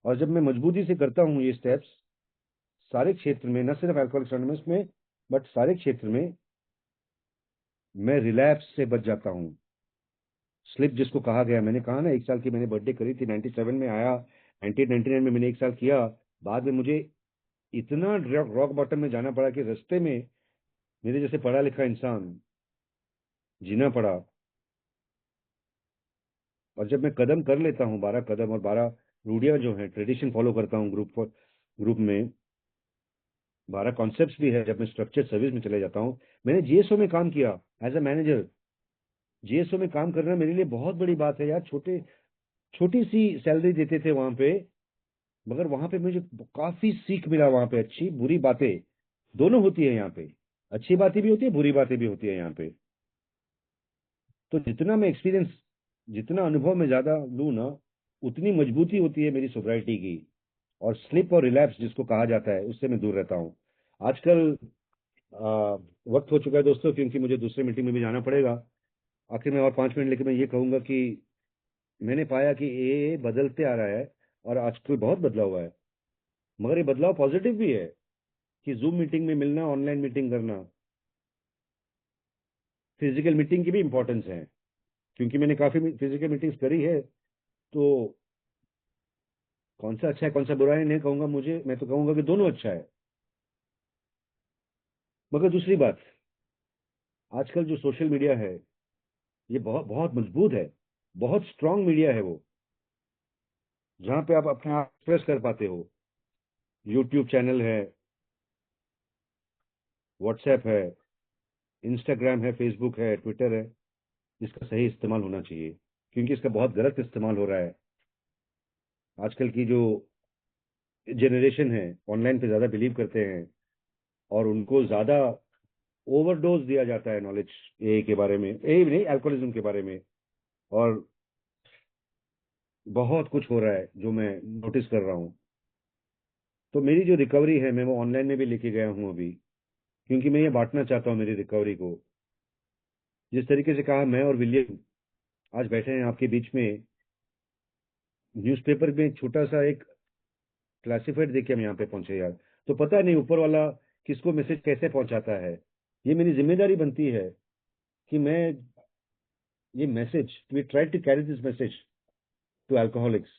और जब मैं मजबूती से करता हूँ ये स्टेप्स, सारे क्षेत्र में, न सिर्फ अल्कोहलिक्स एनोनिमस में, बट सारे क्षेत्र में, मैं रिलैप्स से बच जाता हूँ। स्लिप जिसको कहा गया, मैंने कहा ना, 1 साल की मैंने बर्थडे करी थी, 97 में आया, 1999 में मैंने 1 साल किया। बाद में मुझे इतना रॉक बॉटम में जाना पड़ा कि रास्ते में मेरे जैसे पढ़ा लिखा इंसान जीना पड़ा। और जब मैं कदम कर लेता हूँ, 12 कदम और 12 रूढ़ियां जो हैं, ट्रेडिशन फॉलो करता हूँ ग्रुप में, 12 कॉन्सेप्ट्स भी है। जब मैं स्ट्रक्चर सर्विस में चले जाता हूँ, मैंने जीएसओ में काम किया एज अ मैनेजर। जीएसओ में काम करना मेरे लिए बहुत बड़ी बात है यार। छोटी सी सैलरी देते थे वहां पे, मगर वहां पे मुझे काफी सीख मिला। वहां पे अच्छी बुरी बातें दोनों होती है यहाँ पे, अच्छी बातें भी होती है, बुरी बातें भी होती है यहाँ पे। तो जितना मैं एक्सपीरियंस, जितना अनुभव में ज्यादा लूँ ना, उतनी मजबूती होती है मेरी सोब्राइटी की। और स्लिप और रिलैप्स जिसको कहा जाता है, उससे मैं दूर रहता हूँ आजकल। वक्त हो चुका है दोस्तों, क्योंकि मुझे दूसरे मीटिंग में भी जाना पड़ेगा। आखिर में और 5 मिनट लेके मैं ये कहूंगा कि मैंने पाया कि ये बदलते आ रहा है, और आजकल बहुत बदला हुआ है। मगर ये बदलाव पॉजिटिव भी है, कि जूम मीटिंग में मिलना, ऑनलाइन मीटिंग करना, फिजिकल मीटिंग की भी इंपॉर्टेंस है। क्योंकि मैंने काफी फिजिकल मीटिंग्स करी है। तो कौन सा अच्छा है कौन सा बुरा है नहीं कहूंगा, मैं तो कहूंगा कि दोनों अच्छा है। मगर दूसरी बात, आजकल जो सोशल मीडिया है, ये बहुत बहुत मजबूत है, बहुत स्ट्रांग मीडिया है वो, जहाँ पे आप अपने आप एक्सप्रेस कर पाते हो। यूट्यूब चैनल है, व्हाट्सएप है, इंस्टाग्राम है, फेसबुक है, ट्विटर है। इसका सही इस्तेमाल होना चाहिए, क्योंकि इसका बहुत गलत इस्तेमाल हो रहा है। आजकल की जो जनरेशन है ऑनलाइन पे ज़्यादा बिलीव करते हैं, और उनको ज़्यादा ओवरडोज दिया जाता है नॉलेज ए के बारे में, ए नहीं, अल्कोहलिज्म के बारे में। और बहुत कुछ हो रहा है जो मैं नोटिस कर रहा हूँ। तो मेरी जो रिकवरी है मैं वो ऑनलाइन में भी लेके गया हूँ अभी, क्योंकि मैं ये बांटना चाहता हूँ मेरी रिकवरी को। जिस तरीके से कहा, मैं और विलियम आज बैठे हैं आपके बीच में, न्यूज़पेपर में छोटा सा एक क्लासिफाइड देख के हम यहाँ पे पहुंचे यार। तो पता नहीं ऊपर वाला किसको मैसेज कैसे पहुंचाता है। ये मेरी जिम्मेदारी बनती है कि मैं ये message, we try to carry this message to alcoholics.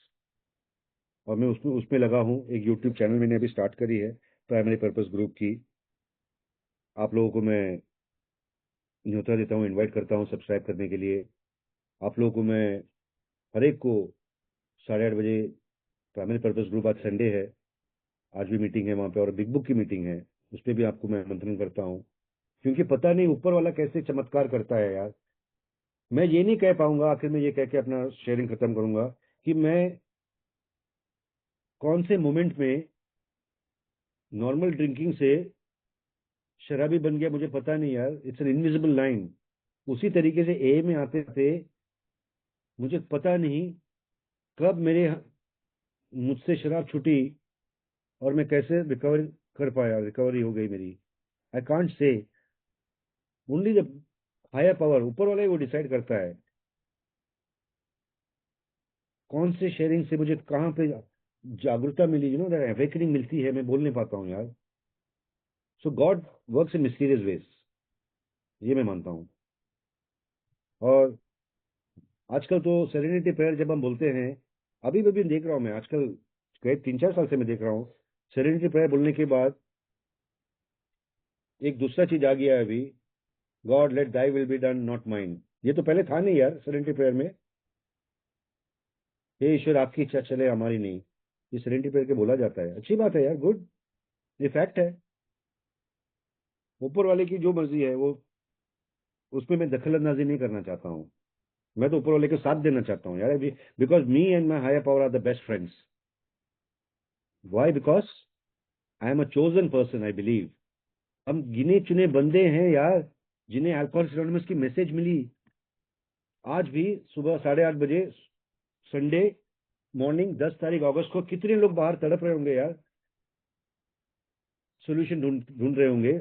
और मैं उसमें उसमें लगा हूँ। एक यूट्यूब चैनल मैंने अभी स्टार्ट करी है, प्राइमरी पर्पस ग्रुप की। आप लोगों को मैं न्योता देता हूँ, इनवाइट करता हूँ सब्सक्राइब करने के लिए। आप लोगों को मैं हर एक को 8:30 बजे, प्राइमरी पर्पस ग्रुप, आज संडे है, आज भी मीटिंग है वहाँ पे, और बिग बुक की मीटिंग है, उस पर भी आपको मैं आमंत्रण करता हूँ। क्योंकि पता नहीं ऊपर वाला कैसे चमत्कार करता है यार। मैं ये नहीं कह पाऊंगा, आखिर में ये कह के अपना शेयरिंग खत्म करूंगा, कि मैं कौन से मोमेंट में नॉर्मल ड्रिंकिंग से शराबी बन गया, मुझे पता नहीं यार। It's an invisible line. उसी तरीके से ए में आते थे, मुझे पता नहीं कब मुझसे शराब छूटी और मैं कैसे रिकवर कर पाया, रिकवरी हो गई मेरी। I can't say, only the higher power, ऊपर वाला ही वो डिसाइड करता है कौन से शेयरिंग से मुझे कहाँ पे जागरूकता मिली, अवेकनिंग मिलती है। मैं बोल नहीं पाता हूँ यार। So God works in mysterious ways, ये मैं मानता हूँ। और आजकल तो सेरेनिटी प्रेयर जब हम बोलते हैं, अभी भी देख रहा हूँ मैं आजकल, करीब 3-4 साल से मैं देख रहा हूँ, सेरेनिटी प्रेयर बोलने के बाद एक दूसरा चीज आ गया है अभी, God let thy will be done not mine. ये तो पहले था नहीं यार सेरेनिटी प्रेयर में। हे ईश्वर आपकी इच्छा चले हमारी नहीं, ये सेरेनिटी प्रेयर के बोला जाता है। अच्छी बात है यार, गुड, ये फैक्ट है। ऊपर वाले की जो मर्जी है वो, उसमें मैं दखल अंदाजी नहीं करना चाहता हूँ। मैं तो ऊपर वाले के साथ देना चाहता हूँ यार, because me and my higher power are the best friends. Why? Because I am a chosen person, I believe. हम गिने चुने बंदे हैं यार, जिन्हें अल्कोहलिक्स एनोनिमस की मैसेज मिली। आज भी सुबह 8:30 बजे, संडे मॉर्निंग, 10 तारीख अगस्त को, कितने लोग बाहर तड़प रहे होंगे यार, सोल्यूशन ढूंढ ढूंढ रहे होंगे,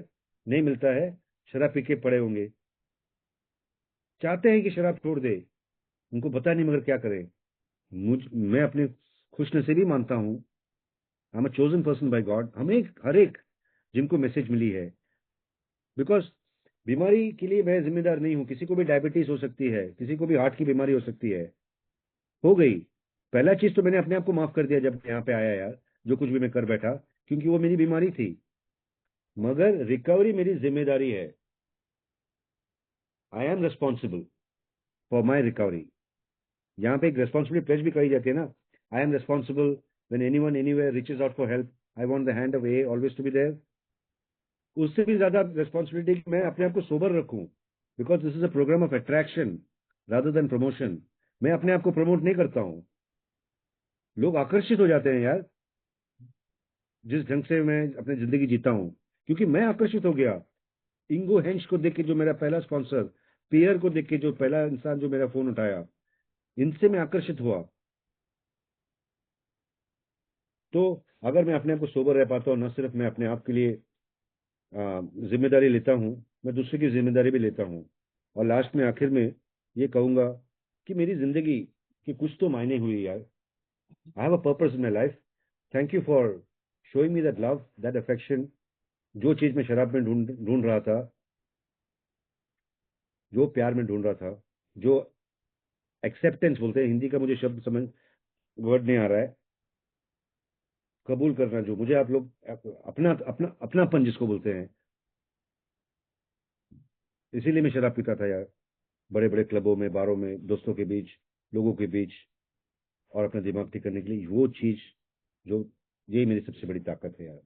नहीं मिलता है, शराब पी के पड़े होंगे, चाहते हैं कि शराब छोड़ दे, उनको पता नहीं मगर क्या करें। मैं अपने खुश नसीबी मानता हूँ, आई am a chosen person by God. हमें हर एक जिनको मैसेज मिली है, बिकॉज बीमारी के लिए मैं जिम्मेदार नहीं हूँ। किसी को भी डायबिटीज हो सकती है, किसी को भी हार्ट की बीमारी हो सकती है, हो गई। पहला चीज तो मैंने अपने आप को माफ कर दिया जब यहाँ पे आया यार, जो कुछ भी मैं कर बैठा, क्योंकि वो मेरी बीमारी थी। मगर रिकवरी मेरी जिम्मेदारी है। आई am responsible for my recovery. यहाँ पे एक रेस्पॉन्सिबिलिटी प्लेज भी कही जाती है ना, I am responsible when anyone anywhere reaches out for help, I want the hand of A always to be there. उससे भी ज्यादा रेस्पॉन्सिबिलिटी मैं अपने आप को सोबर रखूं, because this is a program of attraction rather than promotion. मैं अपने आप को प्रमोट नहीं करता हूँ। लोग आकर्षित हो जाते हैं यार, जिस ढंग से मैं अपनी जिंदगी जीता हूँ, क्योंकि मैं आकर्षित हो गया। इंगो हेंश को देख के, जो मेरा पहला स्पॉन्सर, पियर को देख के, जो पहला इंसान जो मेरा फोन उठाया, इनसे मैं आकर्षित हुआ। तो अगर मैं अपने आप को सोबर रह पाता हूँ, न सिर्फ मैं अपने आप के लिए जिम्मेदारी लेता हूँ, मैं दूसरे की जिम्मेदारी भी लेता हूँ। और लास्ट में, आखिर में ये कहूंगा कि मेरी जिंदगी की कुछ तो मायने हुई यार। I have a purpose in my life. Thank you for showing me that love, that affection. जो चीज मैं शराब में ढूंढ ढूंढ रहा था, जो प्यार में ढूंढ रहा था, जो एक्सेप्टेंस बोलते हैं, हिंदी का मुझे शब्द समझ, वर्ड नहीं आ रहा है, कबूल करना, जो मुझे आप लोग अपना अपना अपनापन जिसको बोलते हैं, इसीलिए मैं शराब पीता था यार। बड़े बड़े क्लबों में, बारों में, दोस्तों के बीच, लोगों के बीच, और अपना दिमाग ठीक करने के लिए वो चीज जो, यही मेरी सबसे बड़ी ताकत है यार।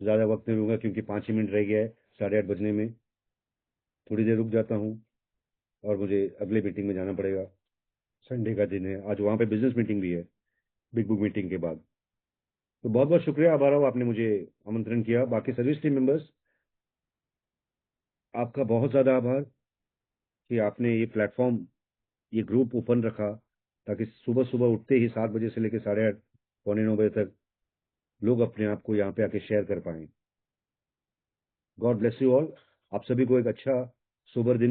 ज्यादा वक्त नहीं लूंगा क्योंकि 5 ही मिनट रह गया है 8:30 बजने में। थोड़ी देर रुक जाता हूँ और मुझे अगले मीटिंग में जाना पड़ेगा। संडे का दिन है आज, वहाँ पे बिजनेस मीटिंग भी है, बिग बुक मीटिंग के बाद। तो बहुत बहुत शुक्रिया, आभार हो, आपने मुझे आमंत्रण किया। बाकी सर्विस टीम मेंबर्स, आपका बहुत ज्यादा आभार कि आपने ये प्लेटफॉर्म, ये ग्रुप ओपन रखा, ताकि सुबह सुबह उठते ही 7 बजे से लेकर 8:30 पौने 9 बजे तक लोग अपने आप को यहाँ पे आके शेयर कर पाएं। God bless you all. आप सभी को एक अच्छा सोबर दिन